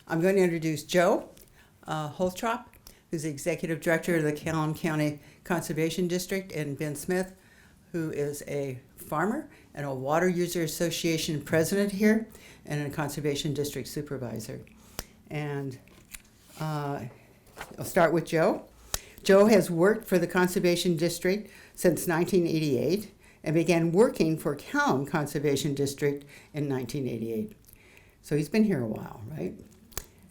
I'm going to introduce Joe Holtrop, who's the Executive Director of the Clallam County Conservation District, and Ben Smith, who is a farmer and a Water User Association president here and a Conservation District Supervisor. And I'll start with Joe. Joe has worked for the Conservation District since 1988 and began working for Clallam Conservation District in 1988. So he's been here a while, right?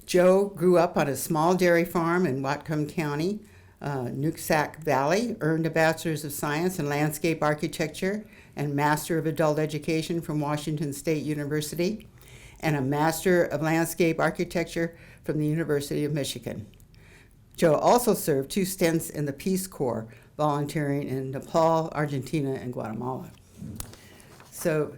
Joe grew up on a small dairy farm in Whatcom County, Nooksack Valley, earned a Bachelor's of Science in Landscape Architecture and Master of Adult Education from Washington State University, and a Master of Landscape Architecture from the University of Michigan. Joe also served 2 stints in the Peace Corps, volunteering in Nepal, Argentina, and Guatemala. So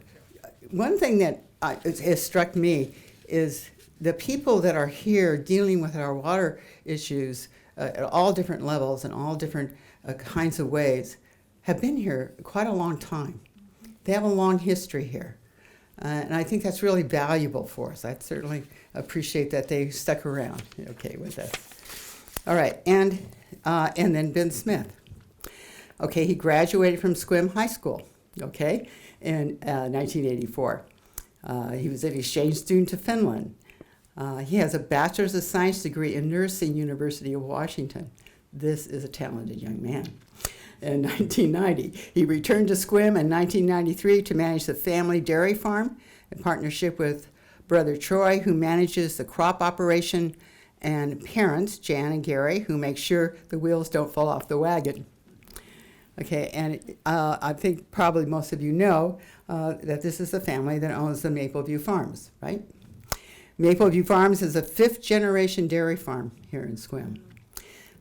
one thing that has struck me is the people that are here dealing with our water issues at all different levels and all different kinds of ways have been here quite a long time. They have a long history here. And I think that's really valuable for us. I certainly appreciate that they stuck around, okay, with us. All right, and then Ben Smith. Okay, he graduated from Sequim High School, okay, in 1984. He was an exchange student to Finland. He has a Bachelor's of Science degree in nursing, University of Washington. This is a talented young man. In 1990, he returned to Sequim in 1993 to manage the family dairy farm in partnership with brother Troy, who manages the crop operation, and parents, Jan and Gary, who make sure the wheels don't fall off the wagon. Okay, and I think probably most of you know that this is the family that owns the Mapleview Farms, right? Mapleview Farms is a 5th-generation dairy farm here in Sequim.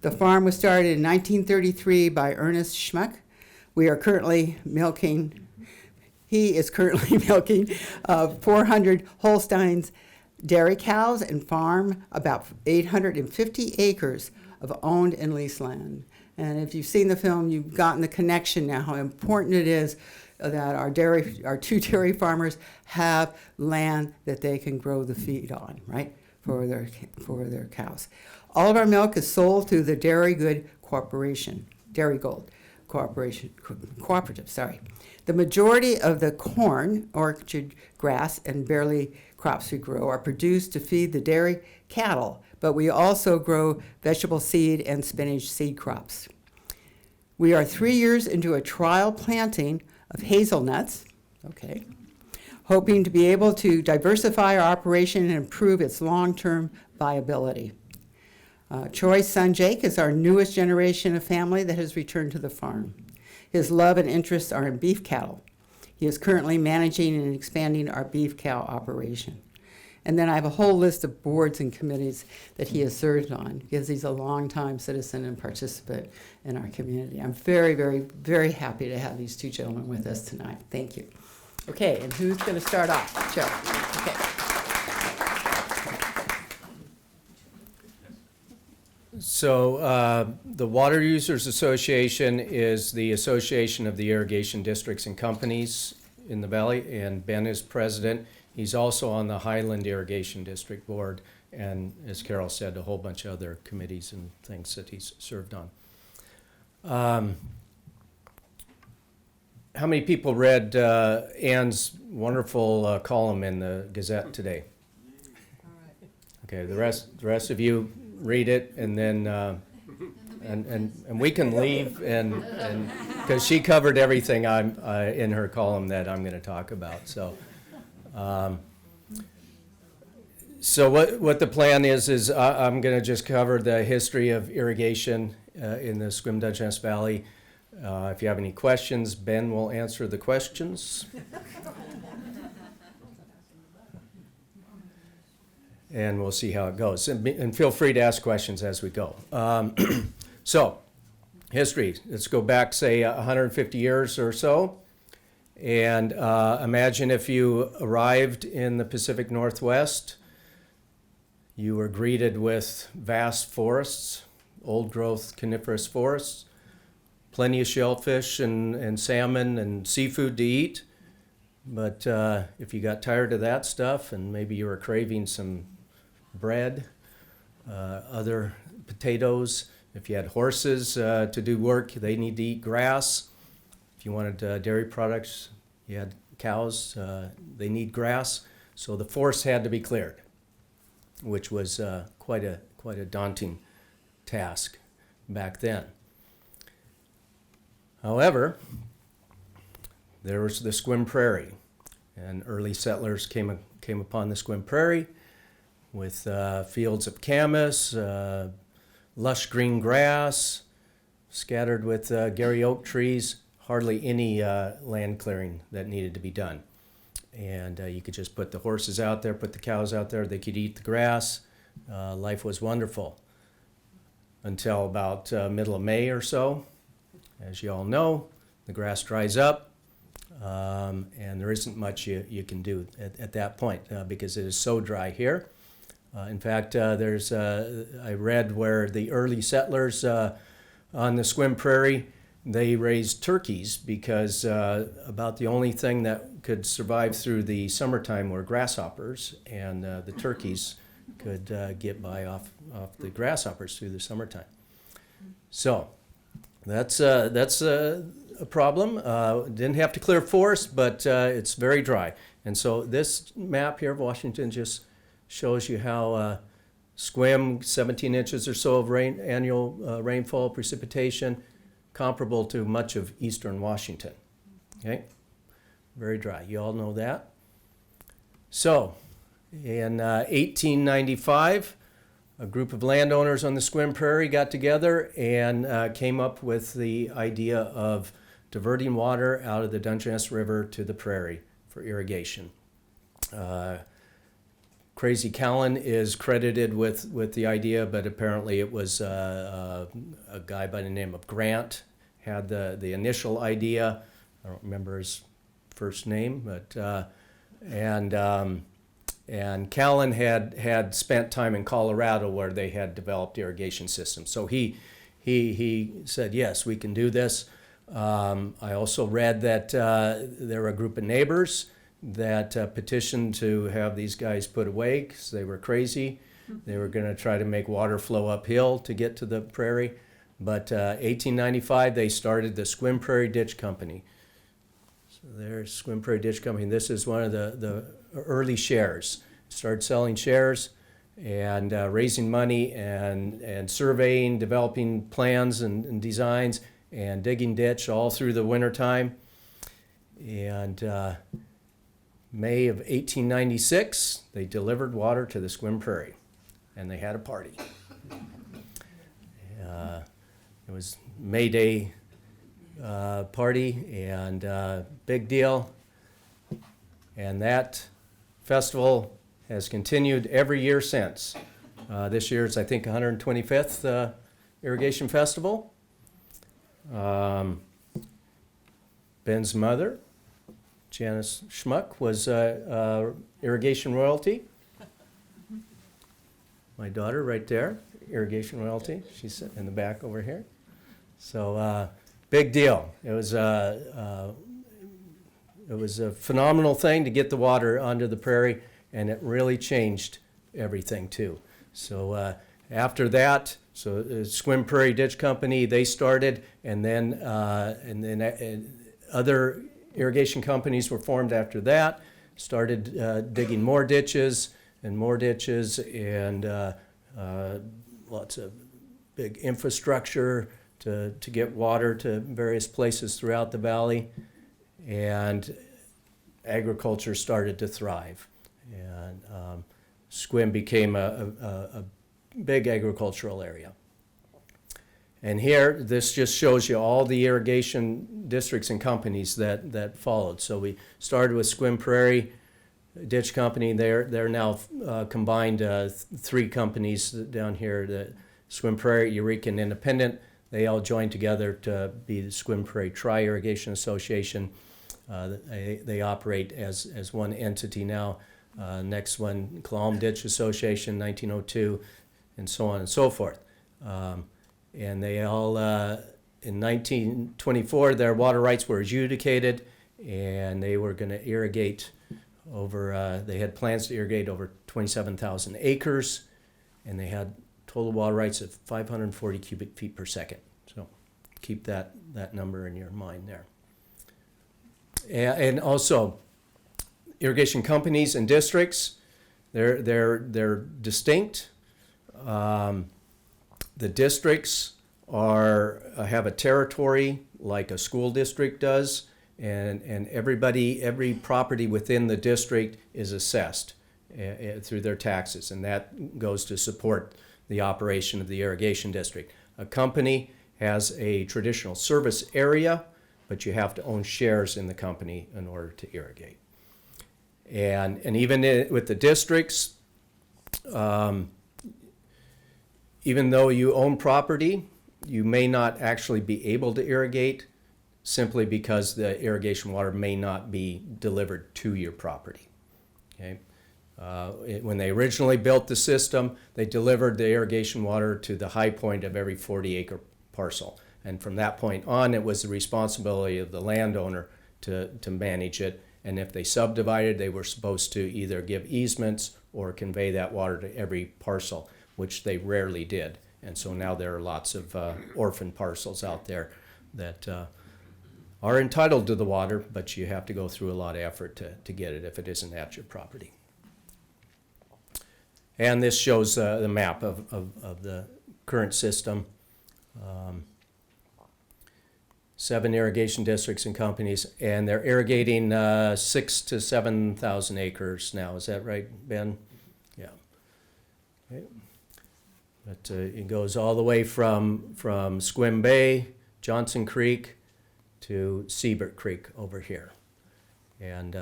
The farm was started in 1933 by Ernest Schmuck. He is currently milking 400 Holsteins dairy cows and farm about 850 acres of owned and leased land. And if you've seen the film, you've gotten the connection now, how important it is that our 2 dairy farmers have land that they can grow the feed on, right, for their cows. All of our milk is sold through the Dairy Good Corporation, Dairy Gold Cooperative, sorry. The majority of the corn, orchard, grass, and barley crops we grow are produced to feed the dairy cattle, but we also grow vegetable seed and spinach seed crops. We are 3 years into a trial planting of hazelnuts, okay, hoping to be able to diversify our operation and improve its long-term viability. Troy's son Jake is our newest generation of family that has returned to the farm. His love and interests are in beef cattle. He is currently managing and expanding our beef cow operation. And then I have a whole list of boards and committees that he has served on because he's a longtime citizen and participant in our community. I'm very, very, very happy to have these 2 gentlemen with us tonight. Thank you. Okay, and who's going to start off? Joe. Okay. So the Water Users Association is the association of the irrigation districts and companies in the valley, and Ben is president. He's also on the Highland Irrigation District Board, and as Carol said, a whole bunch of other committees and things that he's served on. How many people read Ann's wonderful column in the Gazette today? Okay, the rest of you read it, and then and we can leave, and because she covered everything in her column that I'm going to talk about. So what the plan is I'm going to just cover the history of irrigation in the Sequim Dungeness Valley. If you have any questions, Ben will answer the questions. And we'll see how it goes. And feel free to ask questions as we go. So, history. Let's go back, say, 150 years or so. And imagine if you arrived in the Pacific Northwest, you were greeted with vast forests, old-growth coniferous forests, plenty of shellfish and salmon and seafood to eat. But if you got tired of that stuff and maybe you were craving some bread, other potatoes. If you had horses to do work, they need to eat grass. If you wanted dairy products, you had cows, they need grass. So the forest had to be cleared, which was quite a daunting task back then. However, there was the Squid Prairie, and early settlers came upon the Squid Prairie with fields of camas, lush green grass, scattered with Gary oak trees, hardly any land clearing that needed to be done. And you could just put the horses out there, put the cows out there, they could eat the grass. Life was wonderful until about middle of May or so. As you all know, the grass dries up, and there isn't much you can do at that point because it is so dry here. In fact, I read where the early settlers on the Squid Prairie, they raised turkeys because about the only thing that could survive through the summertime were grasshoppers, and the turkeys could get by off the grasshoppers through the summertime. So that's a problem. Didn't have to clear forest, but it's very dry. And so this map here of Washington just shows you how Sequim, 17 inches or so of annual rainfall, precipitation, comparable to much of eastern Washington. Okay, very dry. You all know that. So, in 1895, a group of landowners on the Squid Prairie got together and came up with the idea of diverting water out of the Dungeness River to the prairie for irrigation. Crazy Clallam is credited with the idea, but apparently it was a guy by the name of Grant had the initial idea. I don't remember his first name, but and Clallam had spent time in Colorado where they had developed irrigation systems. So he said, yes, we can do this. I also read that there were a group of neighbors that petitioned to have these guys put away because they were crazy. They were going to try to make water flow uphill to get to the prairie. But 1895, they started the Squid Prairie Ditch Company. So there's Squid Prairie Ditch Company. This is one of the early shares. Started selling shares and raising money and surveying, developing plans and designs, and digging ditch all through the wintertime. And May of 1896, they delivered water to the Squid Prairie, and they had a party. It was May Day party, and big deal. And that festival has continued every year since. This year is, I think, 125th Irrigation Festival. Ben's mother, Janice Schmuck, was irrigation royalty. My daughter right there, irrigation royalty. She's in the back over here. So big deal. It was a phenomenal thing to get the water onto the prairie, and it really changed everything too. So after that, Squid Prairie Ditch Company, they started, and then other irrigation companies were formed after that, started digging more ditches, and lots of big infrastructure to get water to various places throughout the valley, and agriculture started to thrive. And Sequim became a big agricultural area. And here, this just shows you all the irrigation districts and companies that followed. So we started with Squid Prairie Ditch Company. They're now combined three companies down here, the Squid Prairie, Eureka, and Independent. They all joined together to be the Prairie Try Irrigation Association. They operate as one entity now. Next one, Clallam Ditch Association, 1902, and so on and so forth. And they all, in 1924, their water rights were adjudicated, and they were going to irrigate over, they had plans to irrigate over 27,000 acres, and they had total water rights of 540 cubic feet per second. So keep that number in your mind there. And also, irrigation companies and districts, they're distinct. The districts have a territory like a school district does, and every property within the district is assessed through their taxes, and that goes to support the operation of the irrigation district. A company has a traditional service area, but you have to own shares in the company in order to irrigate. And even with the districts, even though you own property, you may not actually be able to irrigate simply because the irrigation water may not be delivered to your property. Okay? When they originally built the system, they delivered the irrigation water to the high point of every 40-acre parcel. And from that point on, it was the responsibility of the landowner to manage it. And if they subdivided, they were supposed to either give easements or convey that water to every parcel, which they rarely did. And so now there are lots of orphan parcels out there that are entitled to the water, but you have to go through a lot of effort to get it if it isn't at your property. And this shows the map of the current system. 7 irrigation districts and companies, and they're irrigating 6,000 to 7,000 acres now. Is that right, Ben? Yeah. Okay. But it goes all the way from Sequim Bay, Johnson Creek, to Siebert Creek over here. And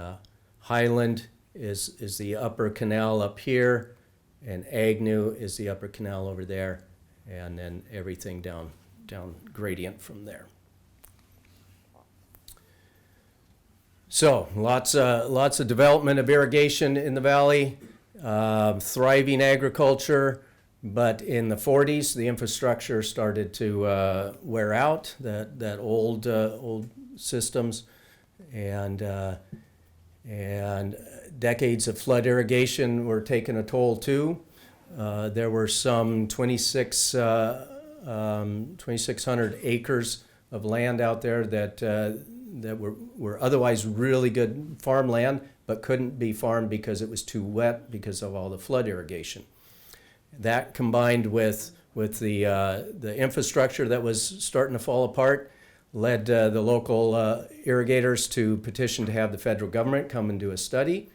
Highland is the upper canal up here, and Agnew is the upper canal over there, and then everything down gradient from there. So lots of development of irrigation in the valley, thriving agriculture, but in the 40s the infrastructure started to wear out, that old systems, and decades of flood irrigation were taking a toll too. There were some 2,600 acres of land out there that were otherwise really good farmland, but couldn't be farmed because it was too wet because of all the flood irrigation. That combined with the infrastructure that was starting to fall apart led the local irrigators to petition to have the federal government come and do a study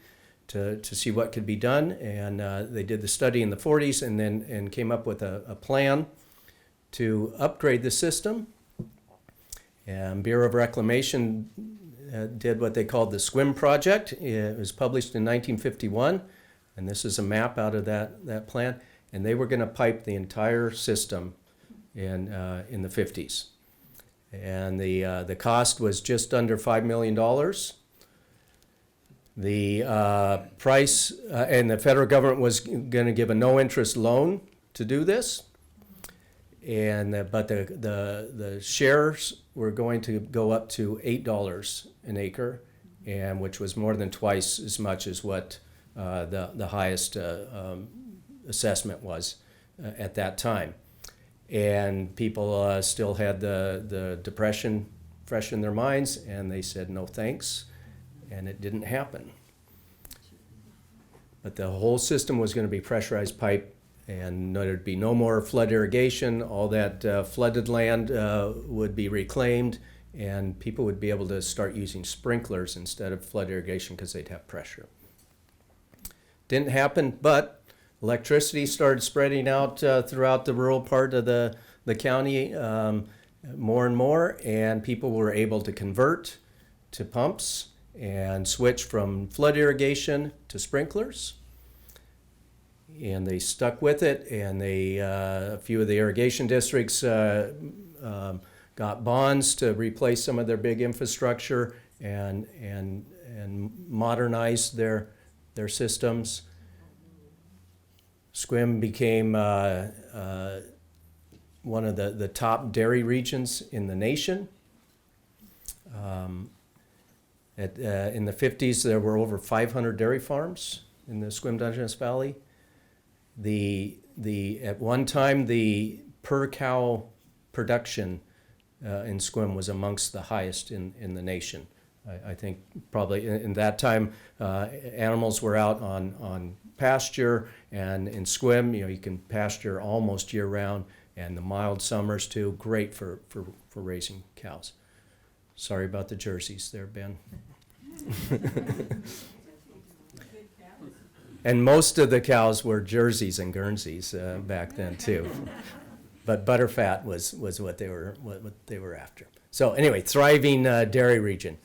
to see what could be done. And they did the study in the 40s and came up with a plan to upgrade the system. And Bureau of Reclamation did what they called the Sequim project. It was published in 1951, and this is a map out of that plan. And they were going to pipe the entire system in the 50s. And the cost was just under $5 million. The price, and the federal government was going to give a no-interest loan to do this. But the shares were going to go up to $8 an acre, and which was more than twice as much as what the highest assessment was at that time. And people still had the Depression fresh in their minds, and they said no thanks, and it didn't happen. But the whole system was going to be pressurized pipe, and there'd be no more flood irrigation. All that flooded land would be reclaimed, and people would be able to start using sprinklers instead of flood irrigation because they'd have pressure. Didn't happen, but electricity started spreading out throughout the rural part of the county more and more, and people were able to convert to pumps and switch from flood irrigation to sprinklers. And they stuck with it, and a few of the irrigation districts got bonds to replace some of their big infrastructure and modernize their systems. Sequim became one of the top dairy regions in the nation. In the 50s, there were over 500 dairy farms in the Sequim Dungeness Valley. At one time, the per cow production in Sequim was amongst the highest in the nation. I think probably in that time, animals were out on pasture, and in Sequim, you can pasture almost year round, and the mild summers too, great for raising cows. Sorry about the jerseys there, Ben. And most of the cows were Jerseys and Guernseys back then too. But butterfat was what they were after. So anyway, thriving dairy region.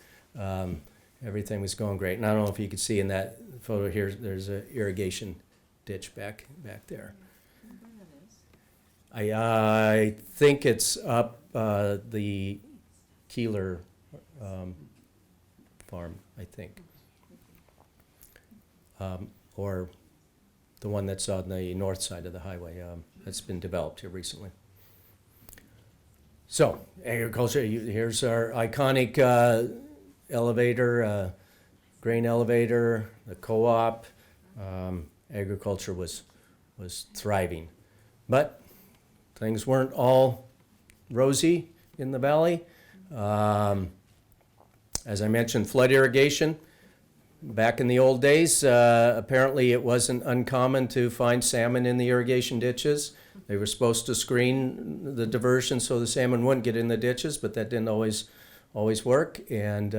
Everything was going great. And I don't know if you can see in that photo here, there's an irrigation ditch back there. I think it's up the Keeler farm, I think. Or the one that's on the north side of the highway that's been developed here recently. So, agriculture, here's our iconic elevator, grain elevator, the co-op. Agriculture was thriving. But things weren't all rosy in the valley. As I mentioned, flood irrigation. Back in the old days, apparently it wasn't uncommon to find salmon in the irrigation ditches. They were supposed to screen the diversion so the salmon wouldn't get in the ditches, but that didn't always work, and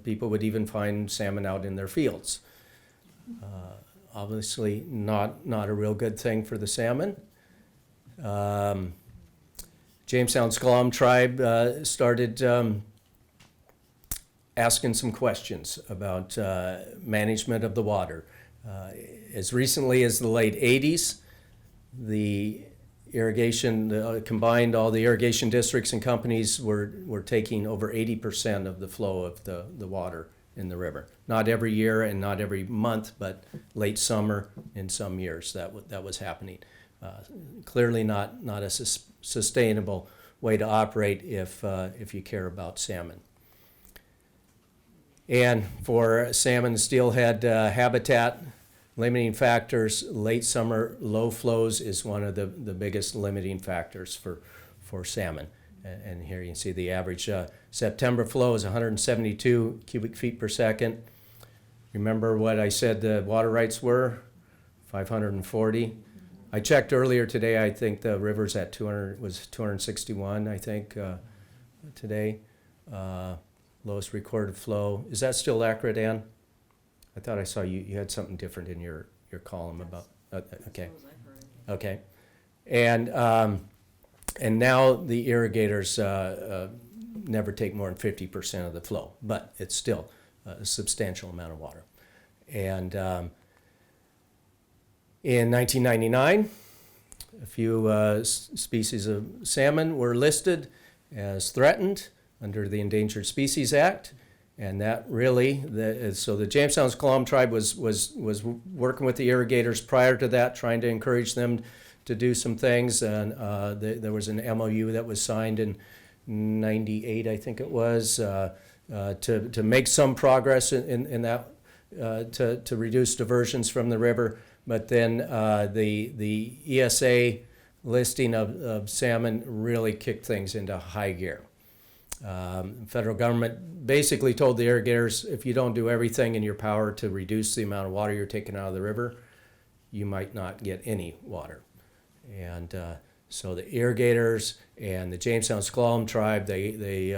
people would even find salmon out in their fields. Obviously not a real good thing for the salmon. Jamestown's Clallam tribe started asking some questions about management of the water. As recently as the late 80s, the irrigation, combined all the irrigation districts and companies were taking over 80% of the flow of the water in the river. Not every year and not every month, but late summer in some years that was happening. Clearly not a sustainable way to operate if you care about salmon. And for salmon steelhead habitat, limiting factors, late summer low flows is one of the biggest limiting factors for salmon. And here you can see the average September flow is 172 cubic feet per second. Remember what I said the water rights were? 540. I checked earlier today, I think the river's at 261, I think, today. Lowest recorded flow. Is that still accurate, Ann? I thought I saw you had something different in your column about, okay. Okay. And now the irrigators never take more than 50% of the flow, but it's still a substantial amount of water. And in 1999, a few species of salmon were listed as threatened under the Endangered Species Act, and that really, so the Jamestown's Clallam tribe was working with the irrigators prior to that, trying to encourage them to do some things, and there was an MOU that was signed in '98, I think it was, to make some progress in that, to reduce diversions from the river, but then the ESA listing of salmon really kicked things into high gear. Federal government basically told the irrigators, if you don't do everything in your power to reduce the amount of water you're taking out of the river, you might not get any water. And so the irrigators and the Jamestown's Clallam tribe, they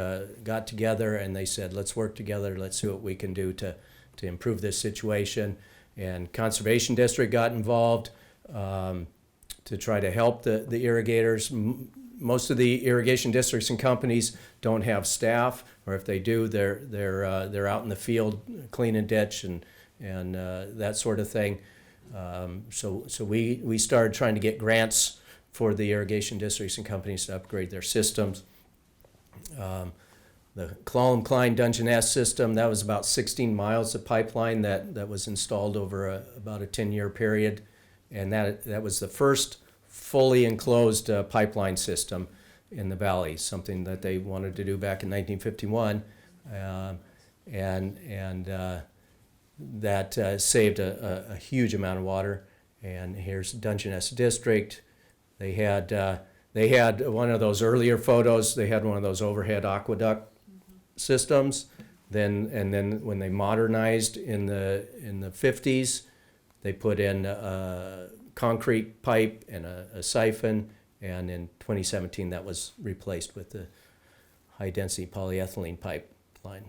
got together and they said, let's work together, let's see what we can do to improve this situation. And Conservation District got involved to try to help the irrigators. Most of the irrigation districts and companies don't have staff, or if they do, they're out in the field cleaning ditch and that sort of thing. So we started trying to get grants for the irrigation districts and companies to upgrade their systems. The Clallam Dungeness system, that was about 16 miles of pipeline that was installed over about a 10-year period, and that was the first fully enclosed pipeline system in the valley, something that they wanted to do back in 1951, and that saved a huge amount of water. And here's Dungeness District. They had one of those earlier photos. They had one of those overhead aqueduct systems. Then when they modernized in the 50s, they put in a concrete pipe and a siphon. And in 2017, that was replaced with the high-density polyethylene pipeline.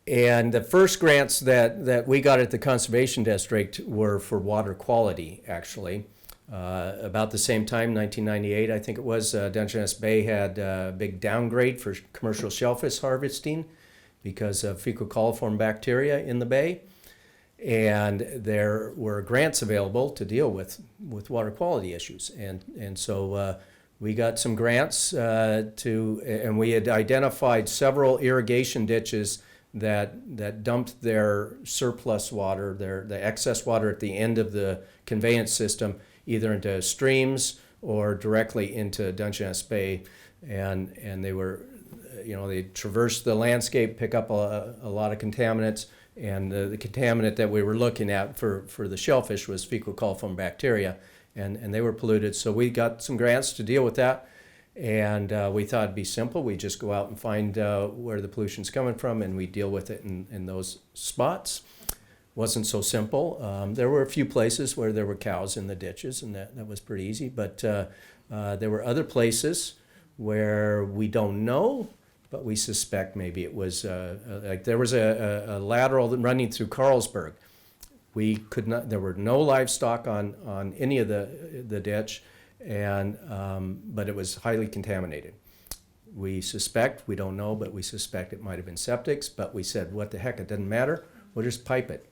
And the first grants that we got at the Conservation District were for water quality, actually. About the same time, 1998, I think it was, Dungeness Bay had a big downgrade for commercial shellfish harvesting because of fecal coliform bacteria in the bay. And there were grants available to deal with water quality issues. And so we got some grants and we had identified several irrigation ditches that dumped their surplus water, the excess water at the end of the conveyance system, either into streams or directly into Dungeness Bay. And they were, they traversed the landscape, pick up a lot of contaminants. And the contaminant that we were looking at for the shellfish was fecal coliform bacteria, and they were polluted. So we got some grants to deal with that. And we thought it'd be simple. We just go out and find where the pollution's coming from, and we deal with it in those spots. Wasn't so simple. There were a few places where there were cows in the ditches, and that was pretty easy. But there were other places where we don't know, but we suspect maybe it was, like there was a lateral running through Carlsberg. We could not, there were no livestock on any of the ditch, but it was highly contaminated. We suspect, we don't know, but we suspect it might have been septics, but we said, what the heck, it doesn't matter, we'll just pipe it.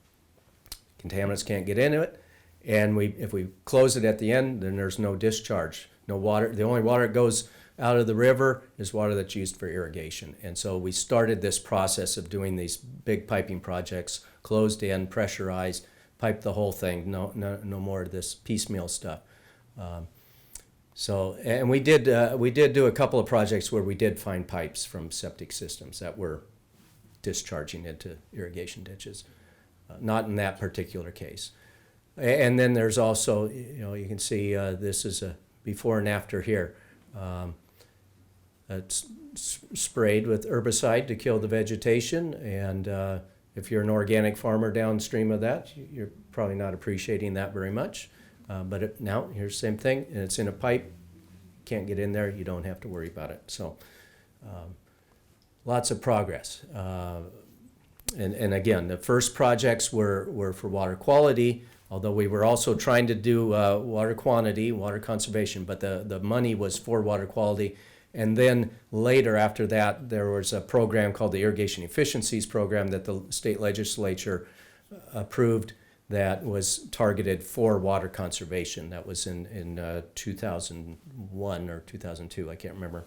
Contaminants can't get into it, and if we close it at the end, then there's no discharge, no water. The only water that goes out of the river is water that's used for irrigation. And so we started this process of doing these big piping projects, closed in, pressurized, piped the whole thing, no more of this piecemeal stuff. And we did do a couple of projects where we did find pipes from septic systems that were discharging into irrigation ditches. Not in that particular case. And then there's also, you can see this is a before and after here. It's sprayed with herbicide to kill the vegetation, and if you're an organic farmer downstream of that, you're probably not appreciating that very much. But now, here's the same thing, and it's in a pipe. Can't get in there, you don't have to worry about it. So lots of progress. And again, the first projects were for water quality, although we were also trying to do water quantity, water conservation, but the money was for water quality. And then later after that, there was a program called the Irrigation Efficiencies Program that the state legislature approved that was targeted for water conservation. That was in 2001 or 2002, I can't remember.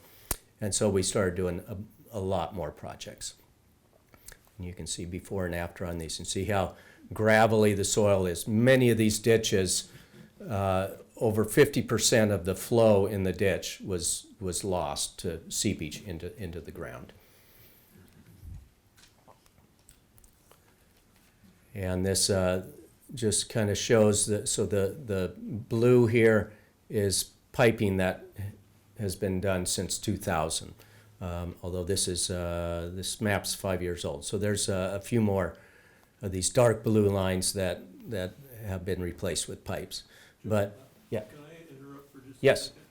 And so we started doing a lot more projects. And you can see before and after on these and see how gravelly the soil is. Many of these ditches, over 50% of the flow in the ditch was lost to seepage into the ground. And this just kind of shows that, so the blue here is piping that has been done since 2000. Although this map's 5 years old. So there's a few more of these dark blue lines that have been replaced with pipes. But, yeah. Can I interrupt for just Yes. a second?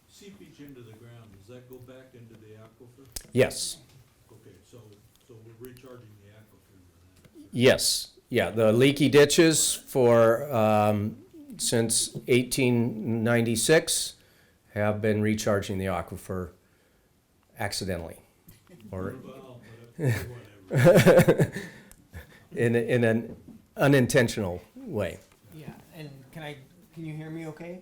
Seepage into the ground, does that go back into the aquifer? Yes. Okay, so we're recharging the aquifer with that. Yes. Yeah, the leaky ditches for, since 1896 have been recharging the aquifer accidentally. Or Whatever. in an unintentional way. Yeah, and can you hear me okay?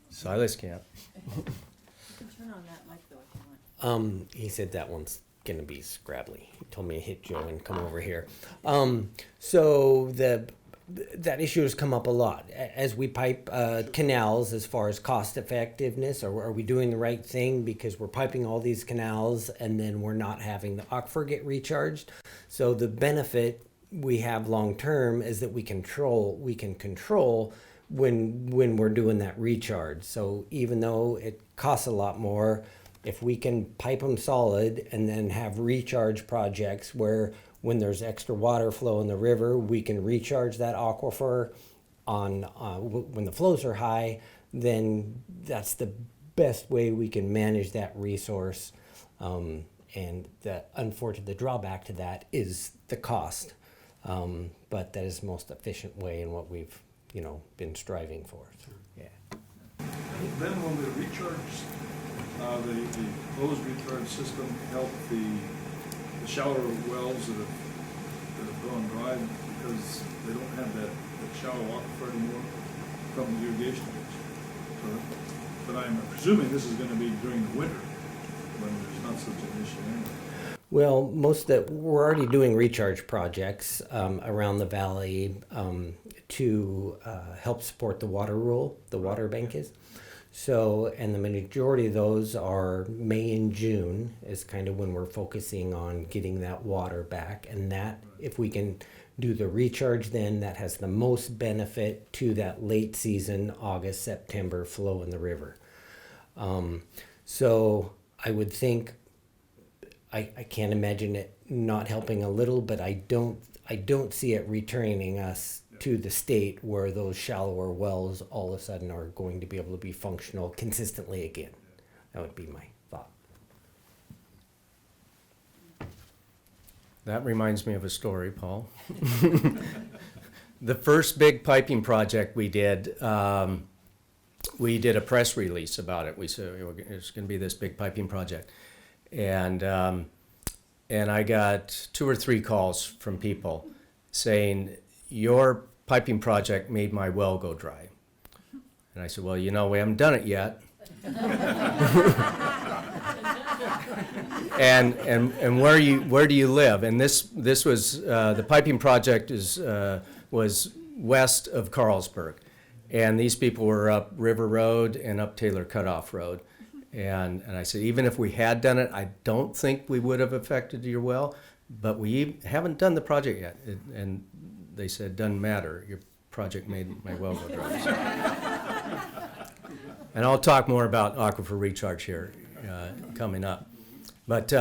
Silas can't. You can turn on that mic though if you want. He said that one's gonna be scrabbly. He told me to hit Joe and come over here. So that issue has come up a lot as we pipe canals as far as cost effectiveness. Are we doing the right thing because we're piping all these canals and then we're not having the aquifer get recharged? So the benefit we have long term is that we can control when we're doing that recharge. So even though it costs a lot more, if we can pipe them solid and then have recharge projects where when there's extra water flow in the river, we can recharge that aquifer on when the flows are high, then that's the best way we can manage that resource. And the drawback to that is the cost. But that is the most efficient way and what we've, been striving for. So, yeah. Then when we recharge, the hose recharge system help the shallower wells that have gone dry because they don't have that shallow aquifer anymore from the irrigation ditch. So, but I'm presuming this is going to be during the winter when there's not such an issue anyway. Well, we're already doing recharge projects around the valley to help support the water rule, the water bank is. So, and the majority of those are May and June is kind of when we're focusing on getting that water back. And that, if we can do the recharge then, that has the most benefit to that late season, August, September flow in the river. So I would think, I can't imagine it not helping a little, but I don't see it returning us to the state where those shallower wells all of a sudden are going to be able to be functional consistently again. That would be my thought. That reminds me of a story, Paul. The first big piping project we did a press release about it. We said it's going to be this big piping project. And I got 2 or 3 calls from people saying, your piping project made my well go dry. And I said, well, we haven't done it yet. and where do you live? And this was the piping project was west of Carlsberg, and these people were up River Road and up Taylor Cutoff Road. And I said, even if we had done it, I don't think we would have affected your well, but we haven't done the project yet. And they said, doesn't matter, your project made my well go dry. And I'll talk more about Aquifer Recharge here coming up. But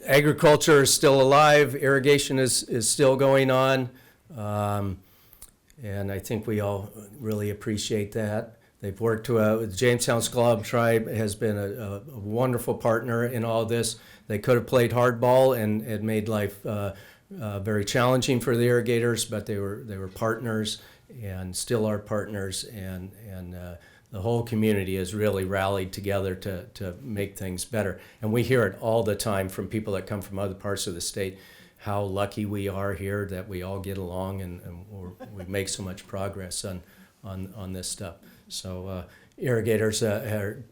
agriculture is still alive, irrigation is still going on, and I think we all really appreciate that. They've worked with Jamestown's Clallam tribe has been a wonderful partner in all this. They could have played hardball and it made life very challenging for the irrigators, but they were partners and still are partners, and the whole community has really rallied together to make things better. And we hear it all the time from people that come from other parts of the state, how lucky we are here that we all get along and we make so much progress on this stuff. So irrigators are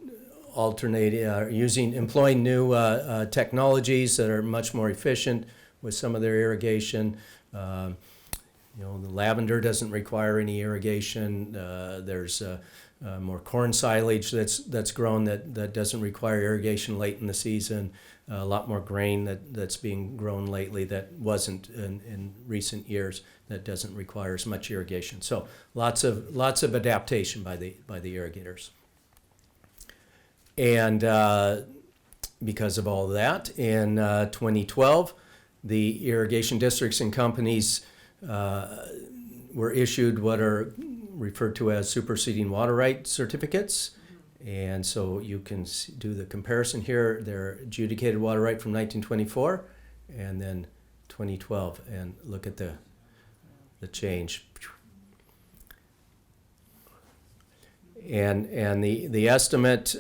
employing new technologies that are much more efficient with some of their irrigation. The lavender doesn't require any irrigation. There's more corn silage that's grown that doesn't require irrigation late in the season. A lot more grain that's being grown lately that wasn't in recent years, that doesn't require as much irrigation. So lots of adaptation by the irrigators. And because of all that, in 2012, the irrigation districts and companies were issued what are referred to as superseding water right certificates. And so you can do the comparison here. They're adjudicated water right from 1924 and then 2012, and look at the change. And the estimate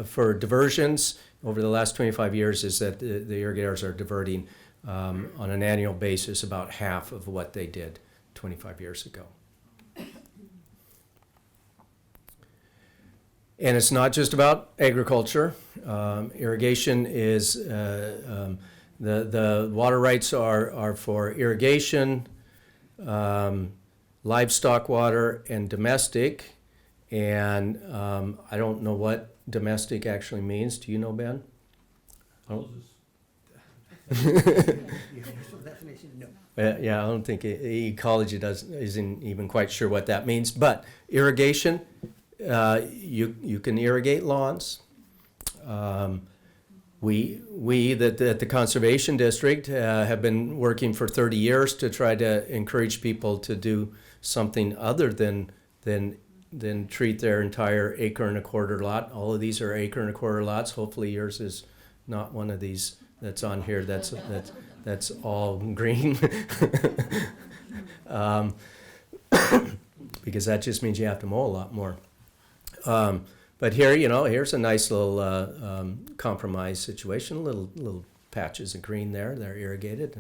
for diversions over the last 25 years is that the irrigators are diverting on an annual basis about half of what they did 25 years ago. And it's not just about agriculture. Irrigation is, the water rights are for irrigation, livestock water, and domestic. And I don't know what domestic actually means. Do you know, Ben? Oh. definition, no. Yeah, I don't think ecology isn't even quite sure what that means. But irrigation, you can irrigate lawns. We at the Conservation District have been working for 30 years to try to encourage people to do something other than treat their entire acre and a quarter lot. All of these are acre and a quarter lots. Hopefully yours is not one of these that's on here that's all green. Because that just means you have to mow a lot more. But here, here's a nice little compromise situation. Little patches of green there. They're irrigated,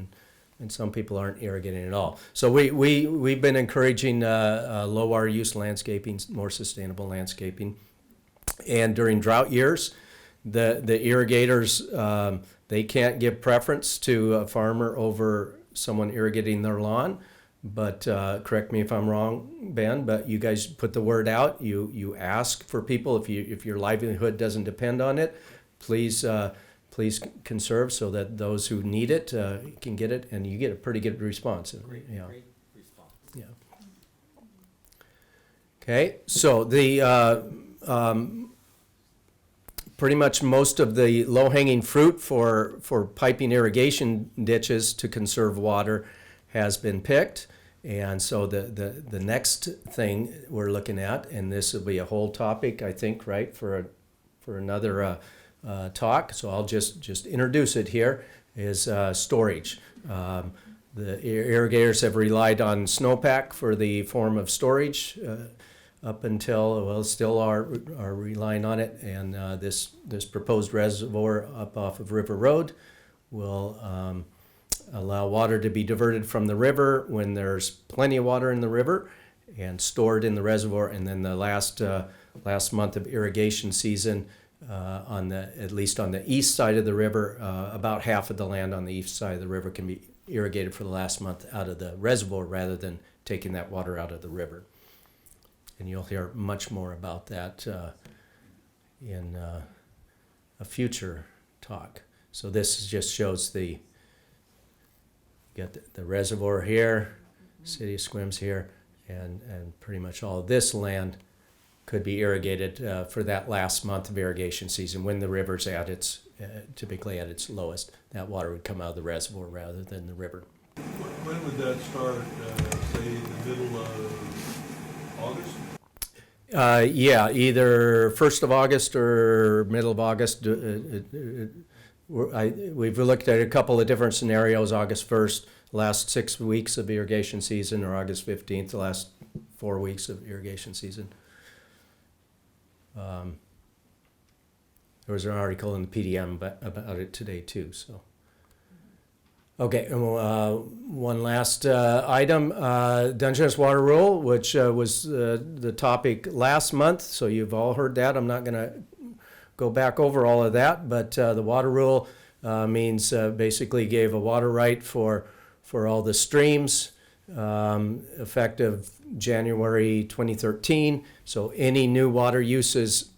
and some people aren't irrigating at all. So we've been encouraging low water use landscaping, more sustainable landscaping. And during drought years, the irrigators, they can't give preference to a farmer over someone irrigating their lawn. But correct me if I'm wrong, Ben, but you guys put the word out. You ask for people, if your livelihood doesn't depend on it, please conserve so that those who need it can get it, and you get a pretty good response. Great response. Yeah. Okay, so the pretty much most of the low-hanging fruit for piping irrigation ditches to conserve water has been picked. And so the next thing we're looking at, and this will be a whole topic, I think, right, for another talk. So I'll just introduce it here, is storage. The irrigators have relied on snowpack for the form of storage up until, well, still are relying on it. And this proposed reservoir up off of River Road will allow water to be diverted from the river when there's plenty of water in the river and stored in the reservoir. And then the last month of irrigation season, at least on the east side of the river, about half of the land on the east side of the river can be irrigated for the last month out of the reservoir rather than taking that water out of the river. And you'll hear much more about that in a future talk. So this just shows got the reservoir here, city of Sequim's here, and pretty much all of this land could be irrigated for that last month of irrigation season when the river's typically at its lowest. That water would come out of the reservoir rather than the river. When would that start, say, the middle of August? Yeah, either 1st of August or middle of August. We've looked at a couple of different scenarios: August 1st, last 6 weeks of irrigation season, or August 15th, the last 4 weeks of irrigation season. There was an article in the PDM about it today too. So, okay, one last item: Dungeness water rule, which was the topic last month. So you've all heard that. I'm not going to go back over all of that, but the water rule means basically gave a water right for all the streams effective January 2013. So any new water uses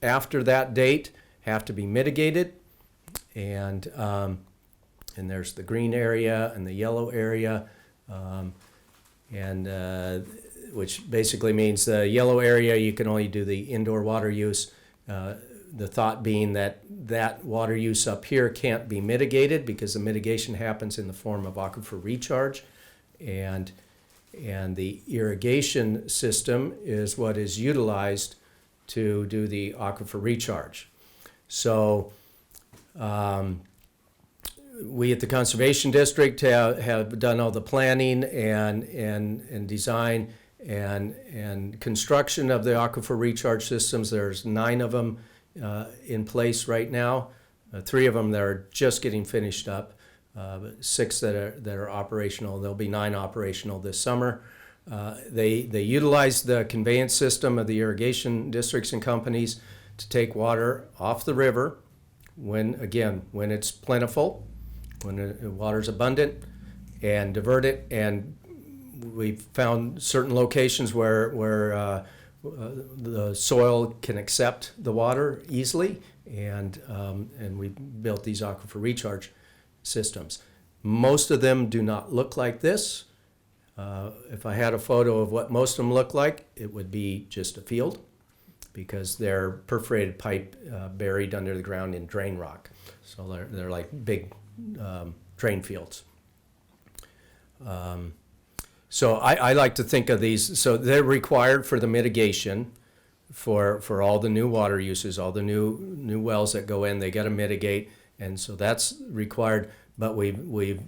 after that date have to be mitigated, and there's the green area and the yellow area, which basically means the yellow area you can only do the indoor water use. The thought being that water use up here can't be mitigated because the mitigation happens in the form of aquifer recharge, and the irrigation system is what is utilized to do the aquifer recharge. So we at the Conservation District have done all the planning and design and construction of the aquifer recharge systems. There's 9 of them in place right now. 3 of them that are just getting finished up, but 6 that are operational. There'll be 9 operational this summer. They utilize the conveyance system of the irrigation districts and companies to take water off the river when it's plentiful, when the water's abundant, and divert it. And we've found certain locations where the soil can accept the water easily, and we built these aquifer recharge systems. Most of them do not look like this. If I had a photo of what most of them look like, it would be just a field, because they're perforated pipe buried under the ground in drain rock. So they're like big drain fields. So I like to think of these, so they're required for the mitigation for all the new water uses, all the new wells that go in, they got to mitigate, and so that's required. But we've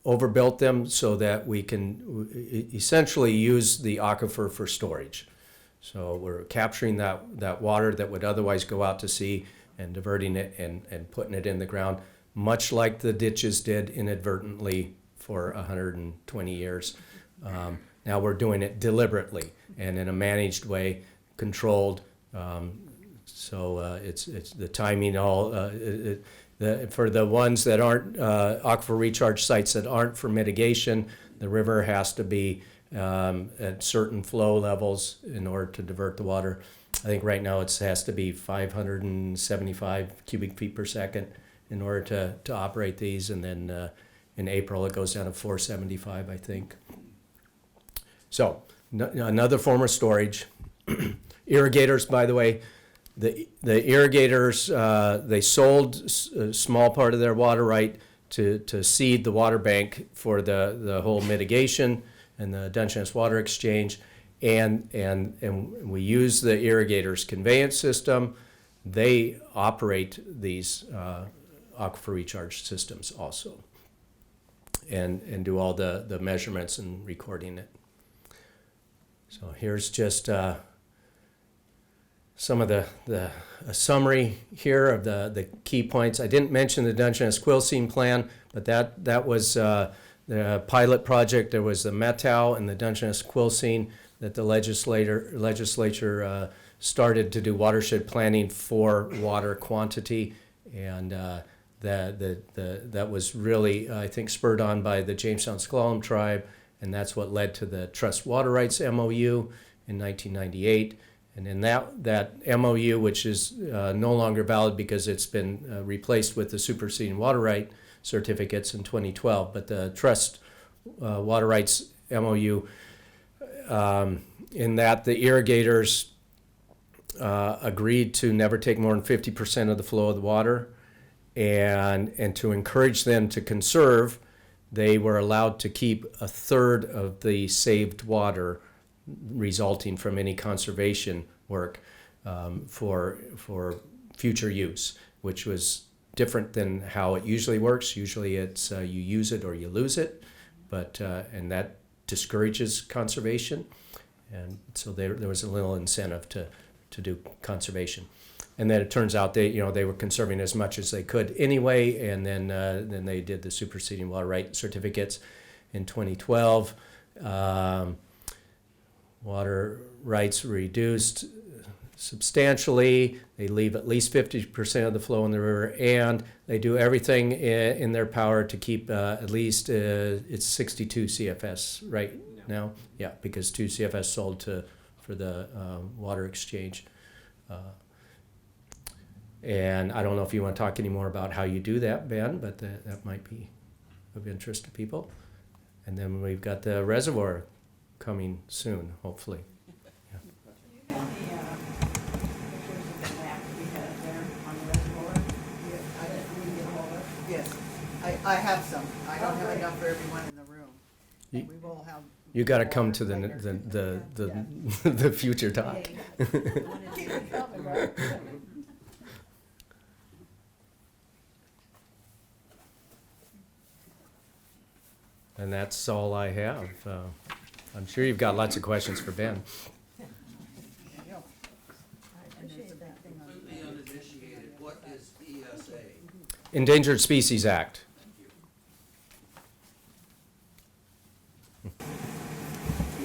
overbuilt them so that we can essentially use the aquifer for storage. So we're capturing that water that would otherwise go out to sea and diverting it and putting it in the ground, much like the ditches did inadvertently for 120 years. Now we're doing it deliberately and in a managed way, controlled. It's the timing all. For the ones that aren't aquifer recharge sites that aren't for mitigation, the river has to be at certain flow levels in order to divert the water. I think right now it has to be 575 cubic feet per second in order to operate these, and then in April it goes down to 475, I think. So another form of storage. Irrigators, by the way, the irrigators, they sold a small part of their water right to seed the water bank for the whole mitigation and the Dungeness water exchange, and we use the irrigators conveyance system. They operate these aquifer recharge systems also, and do all the measurements and recording it. So here's just some of the summary here of the key points. I didn't mention the Dungeness quill seam plan, but that was the pilot project. There was the Metau and the Dungeness quill seam that the legislature started to do watershed planning for water quantity, and that was really, I think, spurred on by the Jamestown Clallam tribe, and that's what led to the Trust Water Rights MOU in 1998. And in that MOU, which is no longer valid because it's been replaced with the superseding water right certificates in 2012, but the Trust Water Rights MOU, in that the irrigators agreed to never take more than 50% of the flow of the water, and to encourage them to conserve, they were allowed to keep a third of the saved water resulting from any conservation work for future use, which was different than how it usually works. Usually it's you use it or you lose it, but and that discourages conservation, and so there was a little incentive to do conservation. And then it turns out they were conserving as much as they could anyway, and then they did the superseding water right certificates in 2012. Water rights reduced substantially. They leave at least 50% of the flow in the river, and they do everything in their power to keep at least it's 62 CFS right now. Yeah, because 2 CFS sold for the water exchange. And I don't know if you want to talk any more about how you do that, Ben, but that might be of interest to people. And then we've got the reservoir coming soon, hopefully. Yeah. You got the pictures of the map we had there on the reservoir? Yeah, I didn't get a hold of. Yes, I have some. I don't have enough for everyone in the room. You- We will have. You got to more come to later. the future talk. Keep it coming, right? And that's all I have. I'm sure you've got lots of questions for Ben. Completely uninitiated, what is ESA? Endangered Species Act.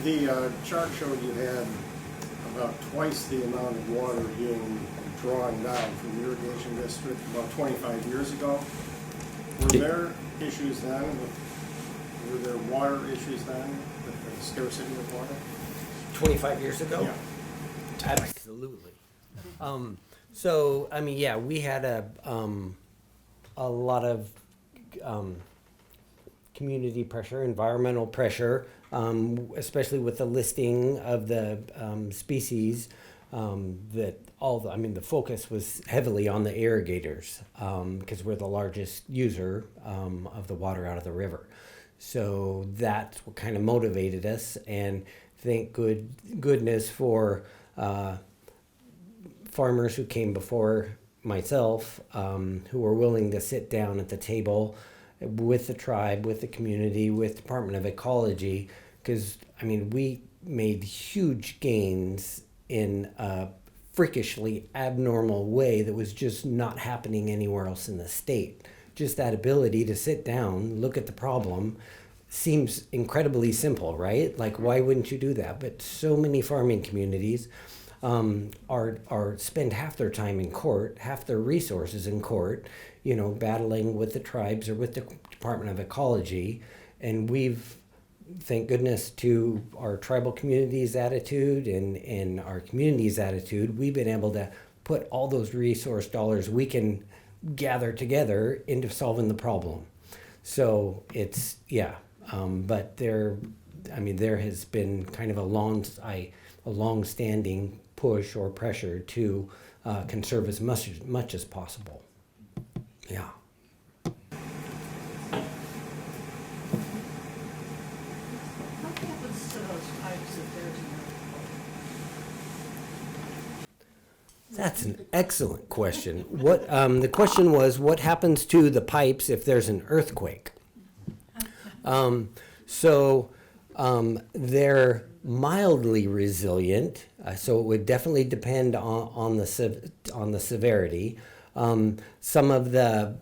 The chart showed you had about twice the amount of water being drawn down from the irrigation district about 25 years ago. Were there issues then? Were there water issues then with the scarcity of water? 25 years ago? Yeah. Absolutely. So, I mean, yeah, we had a lot of community pressure, environmental pressure, especially with the listing of the species. The focus was heavily on the irrigators because we're the largest user of the water out of the river. So that's what kind of motivated us, and thank goodness for farmers who came before myself, who were willing to sit down at the table with the tribe, with the community, with Department of Ecology, because we made huge gains in a freakishly abnormal way that was just not happening anywhere else in the state. Just that ability to sit down, look at the problem, seems incredibly simple, right? Like, why wouldn't you do that? But so many farming communities are spend half their time in court, half their resources in court, battling with the tribes or with the Department of Ecology. And we've, thank goodness to our tribal community's attitude and our community's attitude, we've been able to put all those resource dollars we can gather together into solving the problem. So it's, but there has been kind of a long-standing push or pressure to conserve as much as possible. Yeah. What happens to those pipes if there's an earthquake? That's an excellent question. What the question was, what happens to the pipes if there's an earthquake? They're mildly resilient, so it would definitely depend on the severity. Some of the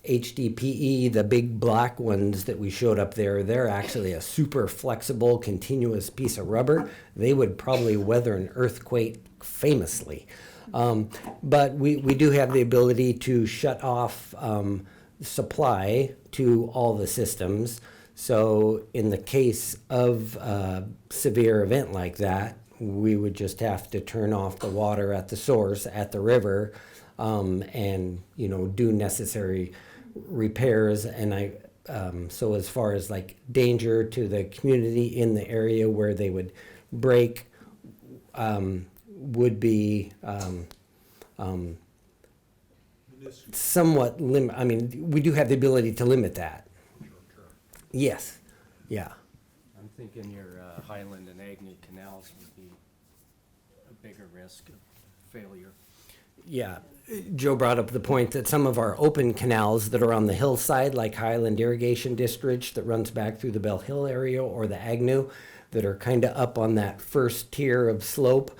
HDPE, the big black ones that we showed up there, they're actually a super flexible, continuous piece of rubber. They would probably weather an earthquake famously. But we do have the ability to shut off supply to all the systems. So in the case of a severe event like that, we would just have to turn off the water at the source, at the river, and do necessary repairs. And so as far as like danger to the community in the area where they would break, would be somewhat we do have the ability to limit that. Yes. Yeah. I'm thinking your Highland and Agnew canals would be a bigger risk of failure. Yeah. Joe brought up the point that some of our open canals that are on the hillside, like Highland Irrigation Districts that runs back through the Bell Hill area, or the Agnew, that are kind of up on that first tier of slope,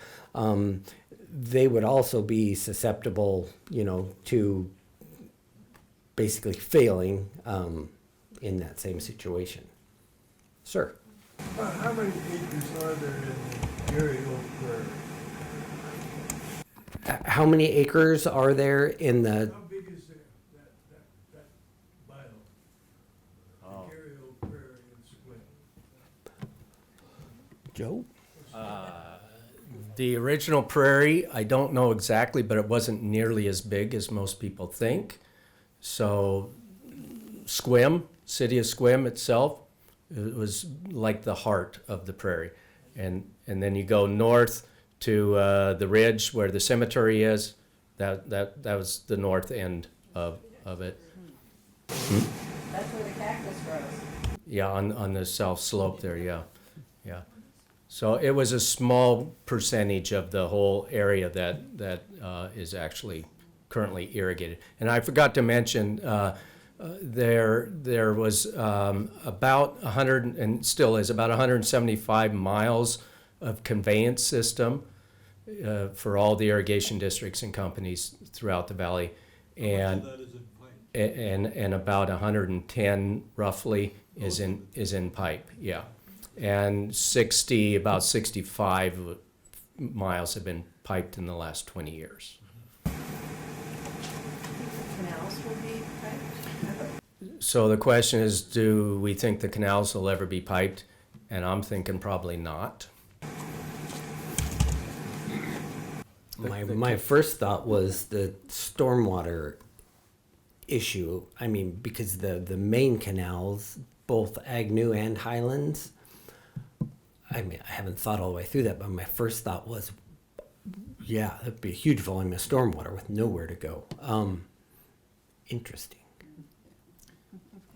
they would also be susceptible, to basically failing in that same situation. Sir? How many acres are there in the area where? How many acres are there in the? How big is that biome? Ontario, Prairie, and Sequim. Joe? The original prairie, I don't know exactly, but it wasn't nearly as big as most people think. So Sequim, city of Sequim itself, it was like the heart of the prairie. And then you go north to the ridge where the cemetery is. That was the north end of it. That's where the cactus grows. Yeah, on the south slope there, yeah. So it was a small percentage of the whole area that is actually currently irrigated. And I forgot to mention, there was about 100, and still is about 175 miles of conveyance system for all the irrigation districts and companies throughout the valley. And That is in pipe. and about 110 roughly is in pipe, yeah. And about 65 miles have been piped in the last 20 years. Canals will be piped? So the question is, do we think the canals will ever be piped? And I'm thinking probably not. My first thought was the stormwater issue. I mean, because the main canals, both Agnew and Highlands, I mean, I haven't thought all the way through that, but my first thought was, yeah, that'd be a huge volume of stormwater with nowhere to go. Interesting.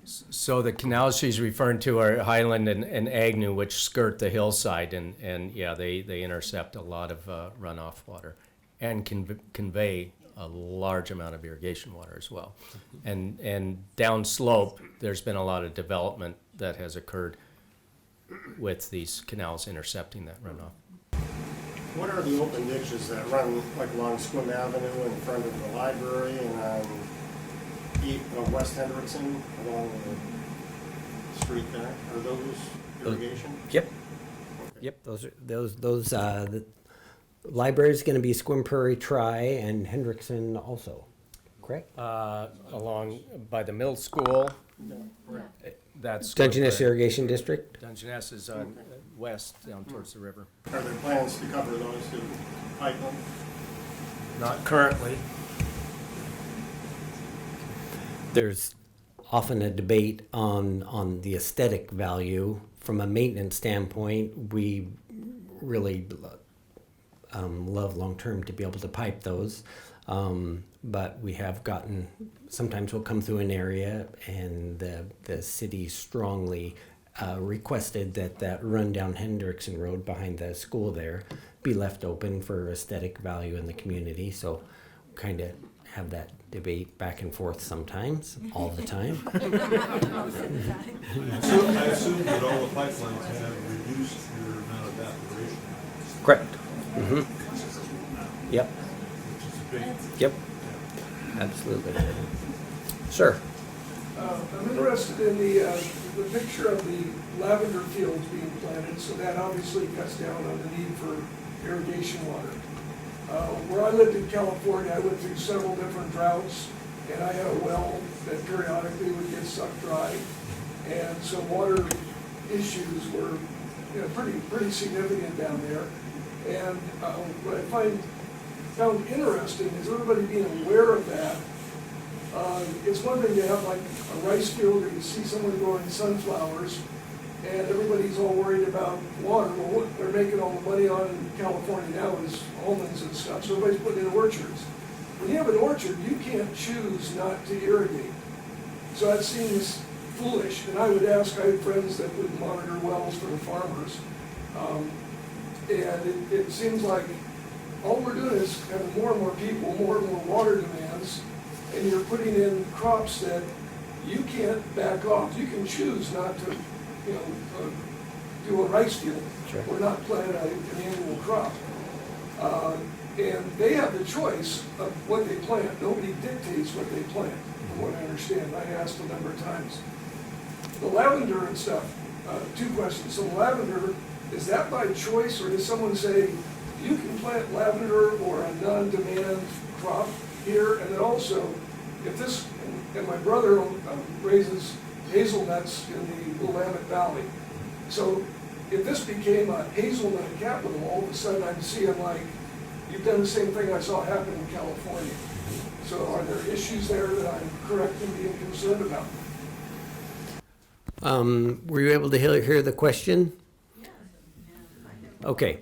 So the canals she's referring to are Highland and Agnew, which skirt the hillside, and yeah, they intercept a lot of runoff water and can convey a large amount of irrigation water as well. And downslope, there's been a lot of development that has occurred with these canals intercepting that runoff. What are the open ditches that run like along Sequim Avenue in front of the library and on West Hendrickson along the street there? Are those irrigation? Yep. Yep. Those. The library's going to be Squid Prairie Try and Hendrickson also. Correct. Along by the middle school, that's Dungeness Irrigation District. Dungeness is west down towards the river. Are there plans to cover those to pipe them? Not currently. There's often a debate on the aesthetic value. From a maintenance standpoint, we really love long-term to be able to pipe those. But we have gotten, sometimes we'll come through an area and the city strongly requested that run down Hendrickson Road behind the school there be left open for aesthetic value in the community. So kind of have that debate back and forth sometimes, all the time. I assume that all the pipelines have reduced your amount of evaporation, Correct. Mm-hmm. Yep. which is a big. Yep. Absolutely. Sir. I'm interested in the picture of the lavender fields being planted, so that obviously cuts down on the need for irrigation water. Where I lived in California, I went through several different droughts, and I had a well that periodically would get sucked dry, and so water issues were, pretty significant down there. And what I found interesting is everybody being aware of that. It's one thing to have like a rice field or you see someone growing sunflowers and everybody's all worried about water. Well, what they're making all the money on in California now is almonds and stuff, so everybody's putting in orchards. When you have an orchard, you can't choose not to irrigate. So that seems foolish, and I would ask, I have friends that would monitor wells for the farmers, and it seems like all we're doing is having more and more people, more and more water demands, and you're putting in crops that you can't back off. You can choose not to, do a rice field or not plant an annual crop. And they have the choice of what they plant. Nobody dictates what they plant, from what I understand. I asked a number of times. The lavender and stuff, two questions. So lavender, is that by choice, or does someone say, you can plant lavender or a non-demand crop here? And then also, if this, and my brother raises hazelnuts in the Willamette Valley. So if this became a hazelnut capital, all of a sudden I'd see I'm like, you've done the same thing I saw happen in California. So are there issues there that I'm correct in being concerned about? Were you able to hear the question? Okay.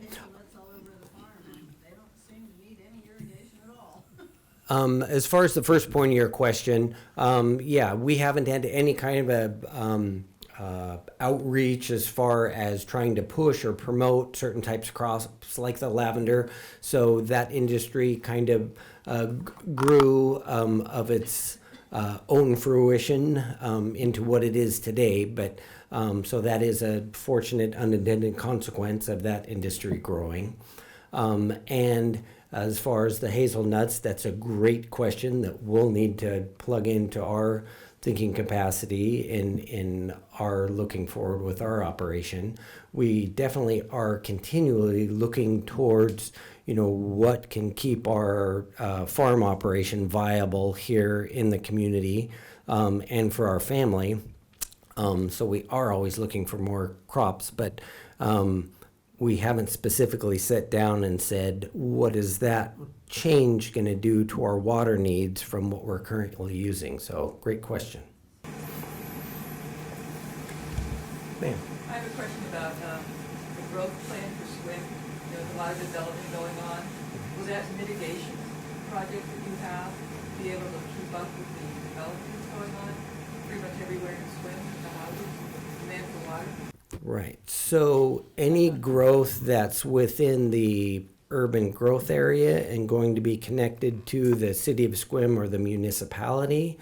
As far as the first point of your question, yeah, we haven't had any kind of a outreach as far as trying to push or promote certain types of crops like the lavender. So that industry kind of grew of its own fruition into what it is today. But so that is a fortunate unintended consequence of that industry growing. And as far as the hazelnuts, that's a great question that we'll need to plug into our thinking capacity in our looking forward with our operation. We definitely are continually looking towards, what can keep our farm operation viable here in the community and for our family. So we are always looking for more crops, but we haven't specifically sat down and said, what is that change going to do to our water needs from what we're currently using? So, great question. Ma'am. I have a question about the growth plan for Sequim. There's a lot of development going on. Will that mitigation project that you have be able to keep up with the development that's going on pretty much everywhere in Sequim, the houses, demand for water? Right. So any growth that's within the urban growth area and going to be connected to the city of Sequim or the municipality,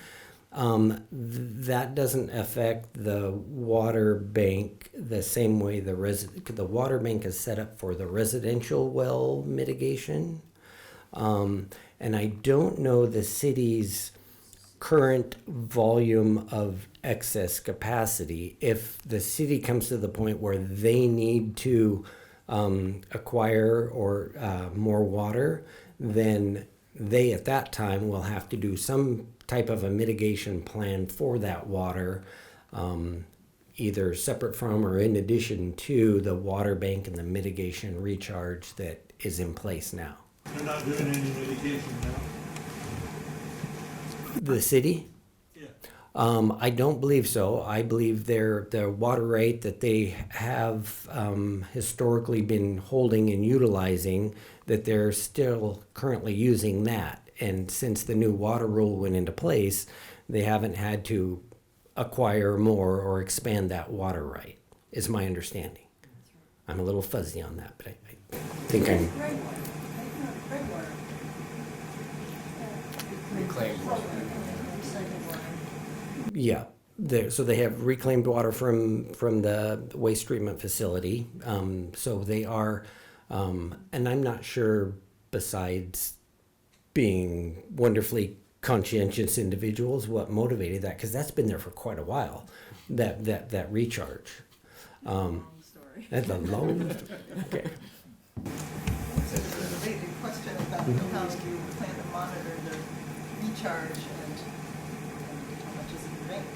that doesn't affect the water bank the same way the water bank is set up for the residential well mitigation. And I don't know the city's current volume of excess capacity. If the city comes to the point where they need to acquire or more water, then they at that time will have to do some type of a mitigation plan for that water, either separate from or in addition to the water bank and the mitigation recharge that is in place now. They're not doing any mitigation now? The city? Yeah. I don't believe so. I believe the water rate that they have historically been holding and utilizing, that they're still currently using that. And since the new water rule went into place, they haven't had to acquire more or expand that water right, is my understanding. I'm a little fuzzy on that, but I think I'm... Yeah, so they have reclaimed water from the waste treatment facility. So they are, and I'm not sure, besides being wonderfully conscientious individuals, what motivated that, because that's been there for quite a while, that recharge. That's a long story. Okay. So there's a related question about how you plan to monitor the recharge and how much is in the bank?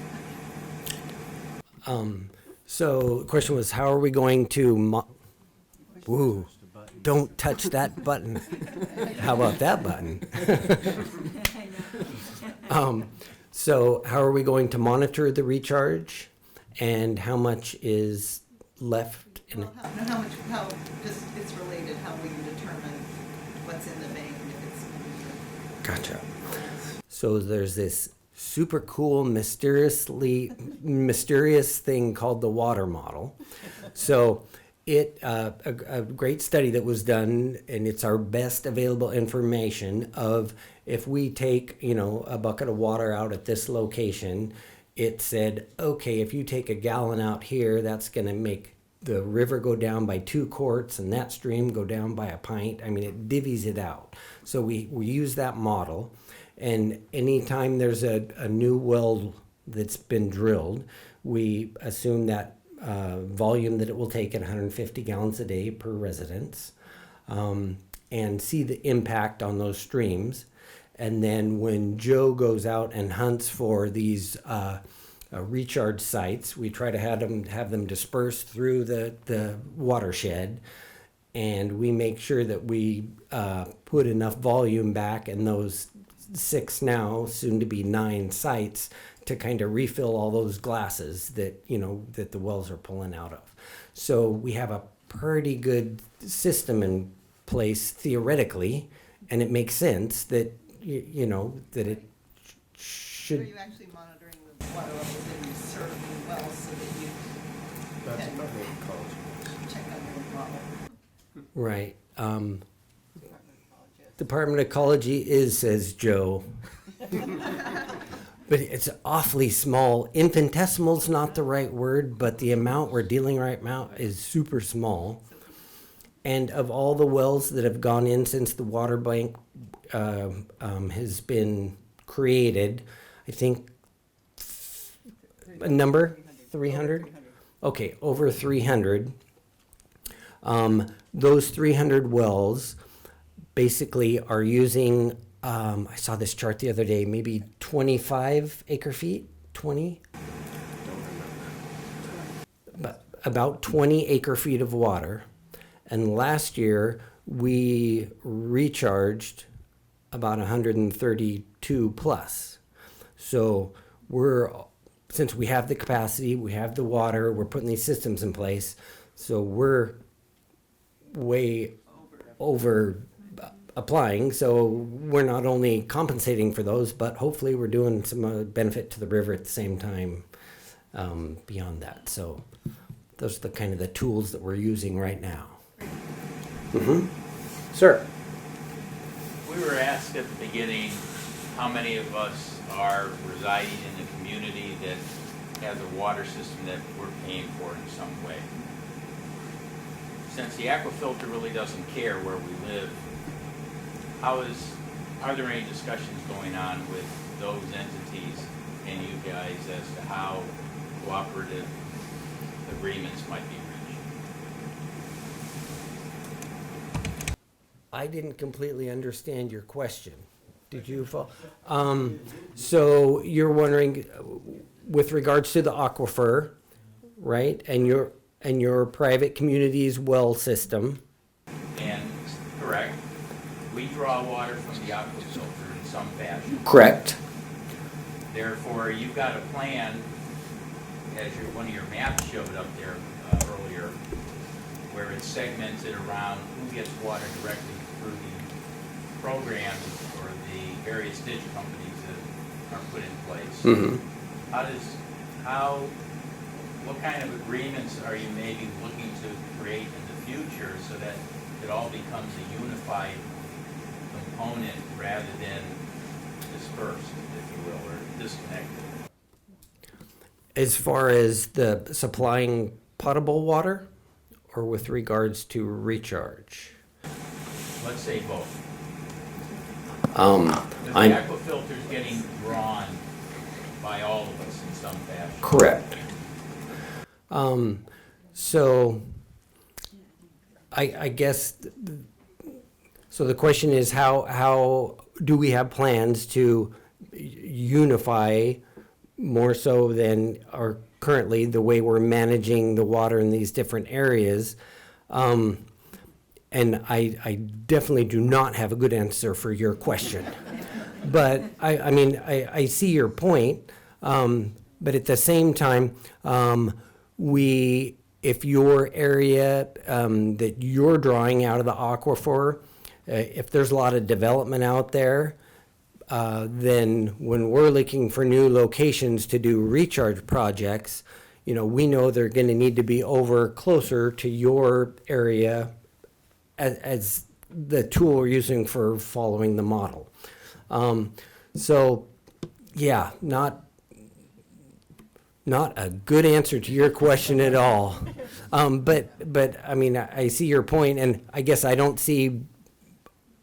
So the question was, how are we going to Ooh, don't touch that button. How about that button? So how are we going to monitor the recharge, and how much is left in it? How just it's related, how we can determine what's in the bank and if it's. Gotcha. So there's this super cool, mysterious thing called the water model. So a great study that was done, and it's our best available information of if we take, a bucket of water out at this location, it said, okay, if you take a gallon out here, that's going to make the river go down by 2 quarts and that stream go down by a pint. I mean, it divvies it out. So we use that model, and anytime there's a new well that's been drilled, we assume that volume that it will take at 150 gallons a day per residence, and see the impact on those streams. And then when Joe goes out and hunts for these recharge sites, we try to have them dispersed through the watershed, and we make sure that we put enough volume back in those 6 now, soon to be 9 sites, to kind of refill all those glasses that that the wells are pulling out of. So we have a pretty good system in place theoretically, and it makes sense that that it should. Are you actually monitoring the water levels that you serve in wells so that you can check on your model? Right. Department of Ecology is, says Joe. But it's awfully small. Infinitesimal's not the right word, but the amount we're dealing right now is super small. And of all the wells that have gone in since the water bank has been created, I think a number 300. Okay, over 300. Those 300 wells basically are using. I saw this chart the other day, maybe 25 acre feet, 20? But about 20 acre feet of water. And last year, we recharged about 132 plus. So since we have the capacity, we have the water, we're putting these systems in place, so we're way over applying. So we're not only compensating for those, but hopefully we're doing some benefit to the river at the same time beyond that. So those are the kind of the tools that we're using right now. Mm-hmm. Sir? We were asked at the beginning how many of us are residing in the community that has a water system that we're paying for in some way. Since the aquafilter really doesn't care where we live, are there any discussions going on with those entities and you guys as to how cooperative agreements might be reached? I didn't completely understand your question. Did you follow? So you're wondering with regards to the aquifer, right? And your private community's well system. And correct, we draw water from the aquafilter in some fashion. Correct. Therefore, you've got a plan, as one of your maps showed up there earlier, where it's segmented around who gets water directly through the programs or the various ditch companies that are put in place. Mm-hmm. What kind of agreements are you maybe looking to create in the future so that it all becomes a unified component rather than dispersed, if you will, or disconnected? As far as the supplying potable water or with regards to recharge? Let's say both. The I'm aquafilter is getting drawn by all of us in some fashion. correct. So I guess, so the question is how do we have plans to unify more so than are currently the way we're managing the water in these different areas? And I definitely do not have a good answer for your question. But I mean, I see your point. But at the same time, if your area that you're drawing out of the aquifer, if there's a lot of development out there, then when we're looking for new locations to do recharge projects, we know they're going to need to be over closer to your area as the tool we're using for following the model. So, yeah, not a good answer to your question at all. But I mean, I see your point, and I guess I don't see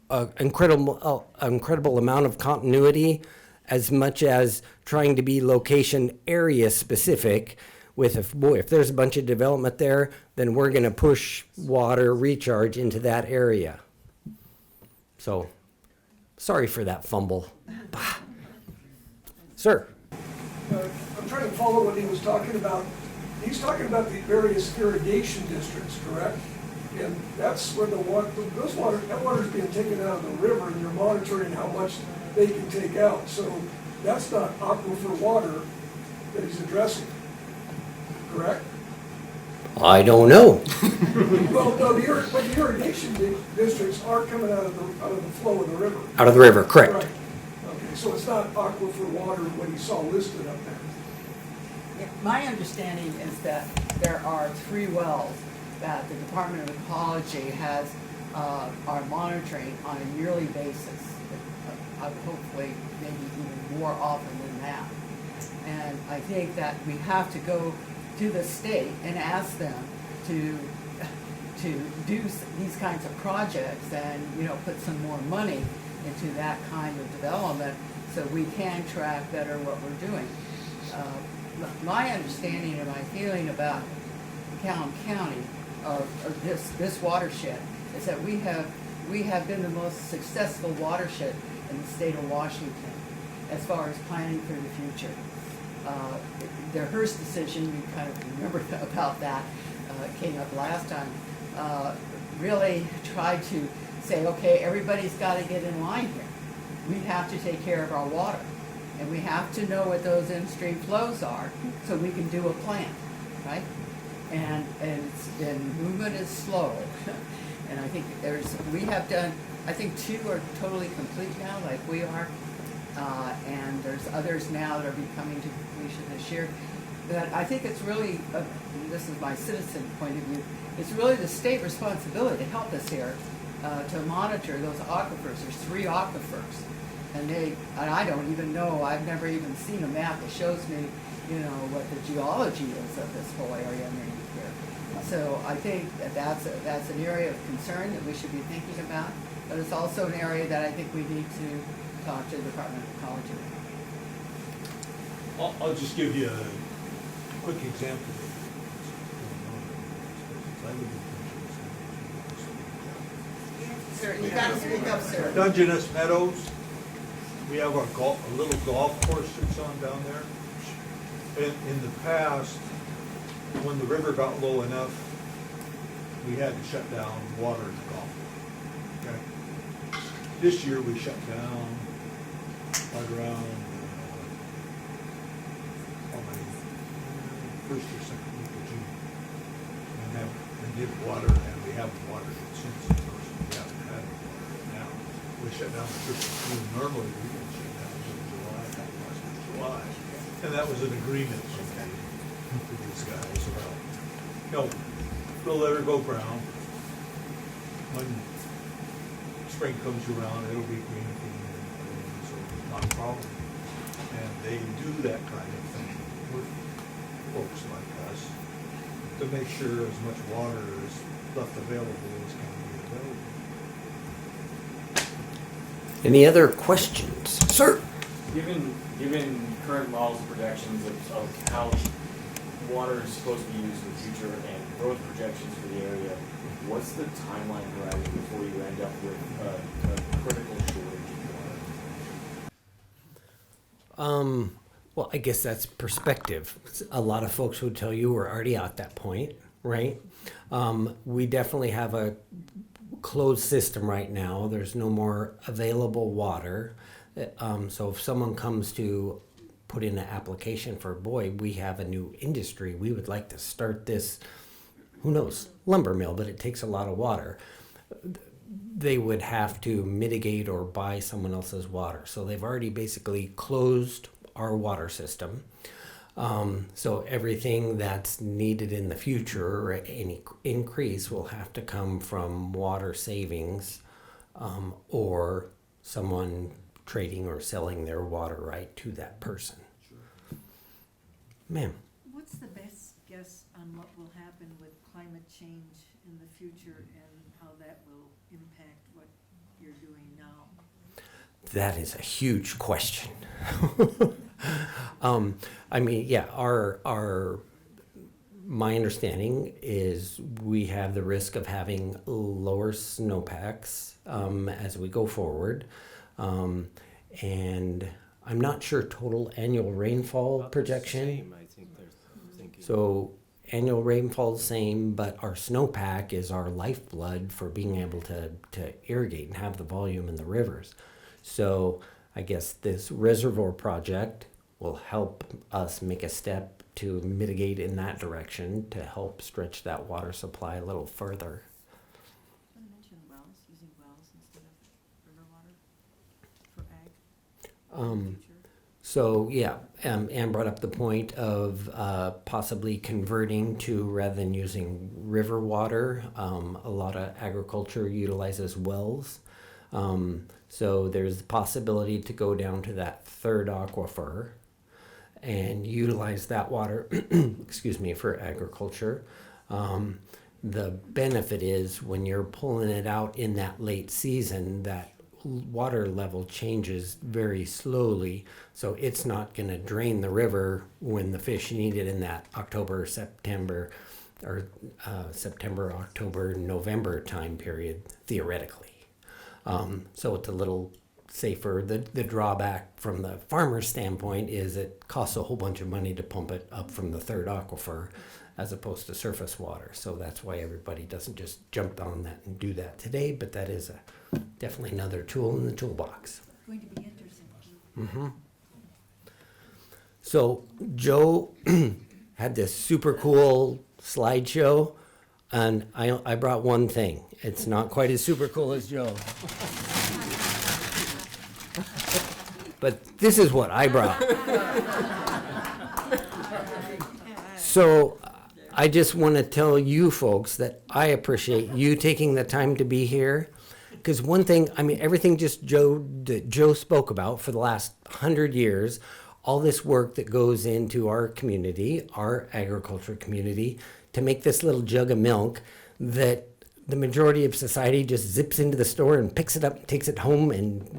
an incredible amount of continuity as much as trying to be location area specific. With if there's a bunch of development there, then we're going to push water recharge into that area. So, sorry for that fumble. Sir. I'm trying to follow what he was talking about. He's talking about the various irrigation districts, correct? And that's where that water's being taken out of the river, and you're monitoring how much they can take out. So that's not aquifer water that he's addressing, correct? I don't know. Well, no, the irrigation districts are coming out of the flow of the river. Out of the river, correct. Right. Okay, so it's not aquifer water what he saw listed up there. Yeah, my understanding is that there are 3 wells that the Department of Ecology are monitoring on a yearly basis. Hopefully, maybe even more often than that. And I think that we have to go to the state and ask them to do these kinds of projects and put some more money into that kind of development so we can track better what we're doing. My understanding and my feeling about Clallam County of this watershed is that we have been the most successful watershed in the state of Washington as far as planning for the future. The Hearst decision, we kind of remember about that, came up last time. really tried to say, okay, everybody's got to get in line here. We have to take care of our water, and we have to know what those in-stream flows are so we can do a plan, right? And movement is slow. And I think we have done, I think 2 are totally complete now, like we are. And there's others now that are becoming to completion this year. But I think it's really, this is my citizen point of view, it's really the state responsibility to help us here to monitor those aquifers. There's 3 aquifers. And I don't even know, I've never even seen a map that shows me, what the geology is of this whole area underneath here. So I think that's an area of concern that we should be thinking about, but it's also an area that I think we need to talk to the Department of Ecology. I'll just give you a quick example. Sir, you gotta speak up, sir. Dungeness Meadows, we have a little golf course that's on down there. In the past, when the river got low enough, we had to shut down water in the golf course. Okay? This year, we shut down right around, first or second week of June. And did water, and we haven't watered it since, of course, we haven't had water now. We shut down the first of June. Normally, we didn't shut down until July, July. And that was an agreement with these guys about, we'll let her go brown. When spring comes around, it'll be green again, so it's not a problem. And they do that kind of thing with folks like us to make sure as much water is left available as can be available. Any other questions? Sir? Given current models and projections of how water is supposed to be used in the future and growth projections for the area, what's the timeline horizon before you end up with a critical shortage of water? Well, I guess that's perspective. A lot of folks would tell you we're already at that point, right? We definitely have a closed system right now. There's no more available water. So if someone comes to put in an application for, boy, we have a new industry, we would like to start this, who knows, lumber mill, but it takes a lot of water. They would have to mitigate or buy someone else's water. So they've already basically closed our water system. So everything that's needed in the future, or any increase, will have to come from water savings, or someone trading or selling their water right to that person. Sure. Ma'am. What's the best guess on what will happen with climate change in the future and how that will impact what you're doing now? That is a huge question. I mean, yeah, my understanding is we have the risk of having lower snowpacks as we go forward. And I'm not sure total annual rainfall projection. I think they're thinking. So annual rainfall is the same, but our snowpack is our lifeblood for being able to irrigate and have the volume in the rivers. So I guess this reservoir project will help us make a step to mitigate in that direction to help stretch that water supply a little further. I mentioned wells, using wells instead of river water for ag. So yeah, Ann brought up the point of possibly converting to, rather than using river water, a lot of agriculture utilizes wells. So there's the possibility to go down to that third aquifer and utilize that water, excuse me, for agriculture. The benefit is when you're pulling it out in that late season, that water level changes very slowly, so it's not going to drain the river when the fish need it in that October, September, October, November time period, theoretically. So it's a little safer. The drawback from the farmer's standpoint is it costs a whole bunch of money to pump it up from the third aquifer, as opposed to surface water. So that's why everybody doesn't just jump on that and do that today, but that is definitely another tool in the toolbox. Going to be interesting. Mm-hmm. So Joe had this super cool slideshow, and I brought one thing. It's not quite as super cool as Joe. But this is what I brought. So I just want to tell you folks that I appreciate you taking the time to be here. Because one thing, I mean, everything that Joe spoke about for the last 100 years, all this work that goes into our community, our agriculture community, to make this little jug of milk that the majority of society just zips into the store and picks it up and takes it home and,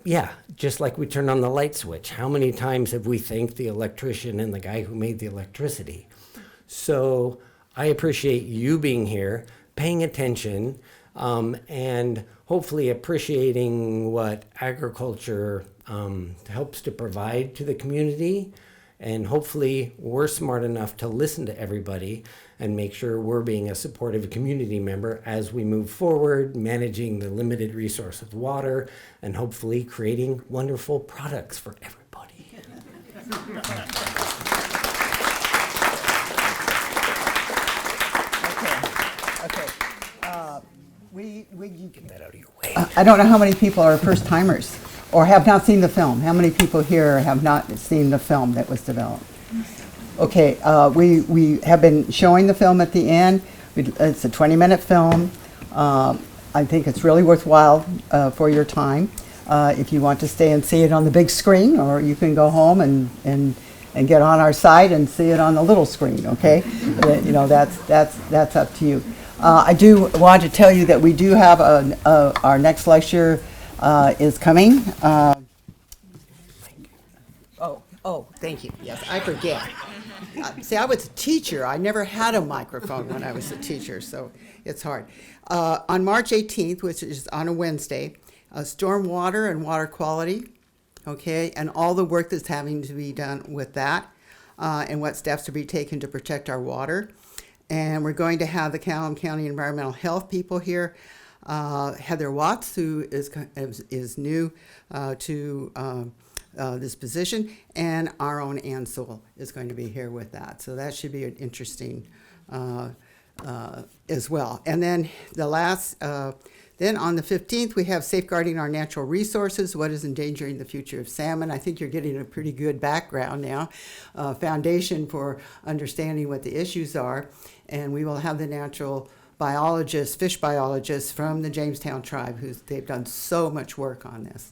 yeah, just like we turn on the light switch. How many times have we thanked the electrician and the guy who made the electricity? So I appreciate you being here, paying attention, and hopefully appreciating what agriculture helps to provide to the community. And hopefully we're smart enough to listen to everybody and make sure we're being a supportive community member as we move forward, managing the limited resource of water, and hopefully creating wonderful products for everybody. You get that out of your way. I don't know how many people are first timers or have not seen the film. How many people here have not seen the film that was developed? Okay, we have been showing the film at the end. It's a 20-minute film. I think it's really worthwhile for your time. If you want to stay and see it on the big screen, or you can go home and get on our site and see it on the little screen. Okay, that's up to you. I do want to tell you that we do have our next lecture is coming. Oh, thank you. Yes, I forget. See, I was a teacher. I never had a microphone when I was a teacher, so it's hard. On March 18th, which is on a Wednesday, storm water and water quality, okay, and all the work that's having to be done with that, and what steps to be taken to protect our water. And we're going to have the Clallam County Environmental Health people here. Heather Watts, who is new to this position, and our own Ansel is going to be here with that. So that should be an interesting as well. And then then on the 15th, we have Safeguarding Our Natural Resources, What is Endangering the Future of Salmon. I think you're getting a pretty good background now, foundation for understanding what the issues are. And we will have the natural biologists, fish biologists from the Jamestown tribe, they've done so much work on this.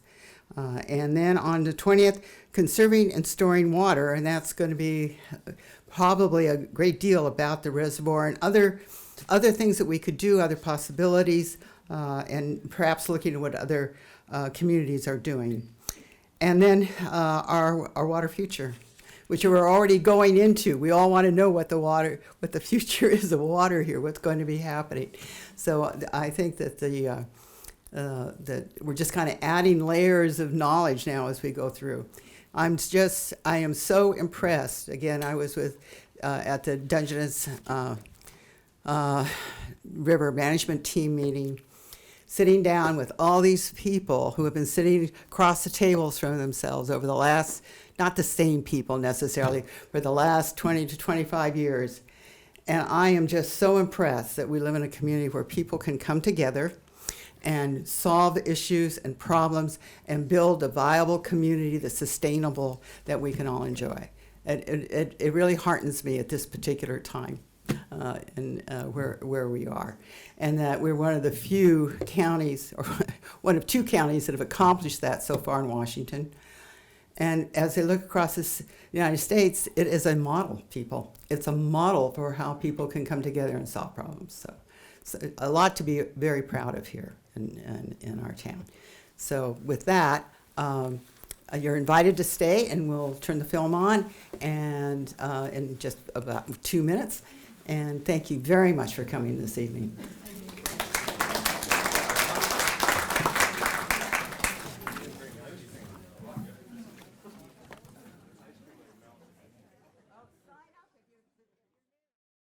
And then on the 20th, Conserving and Storing Water, and that's going to be probably a great deal about the reservoir and other things that we could do, other possibilities, and perhaps looking at what other communities are doing. And then our water future, which we're already going into. We all want to know what the future is of water here, what's going to be happening. So I think that that we're just kind of adding layers of knowledge now as we go through. I am so impressed. Again, I was at the Dungeness River Management Team meeting, sitting down with all these people who have been sitting across the tables from themselves over the last, not the same people necessarily, for the last 20 to 25 years. And I am just so impressed that we live in a community where people can come together and solve issues and problems and build a viable community that's sustainable that we can all enjoy. It really heartens me at this particular time and where we are. And that we're one of the few counties, or one of two counties that have accomplished that so far in Washington. And as they look across the United States, it is a model, people. It's a model for how people can come together and solve problems. So a lot to be very proud of here in our town. So with that, you're invited to stay, and we'll turn the film on and in just about 2 minutes. And thank you very much for coming this evening.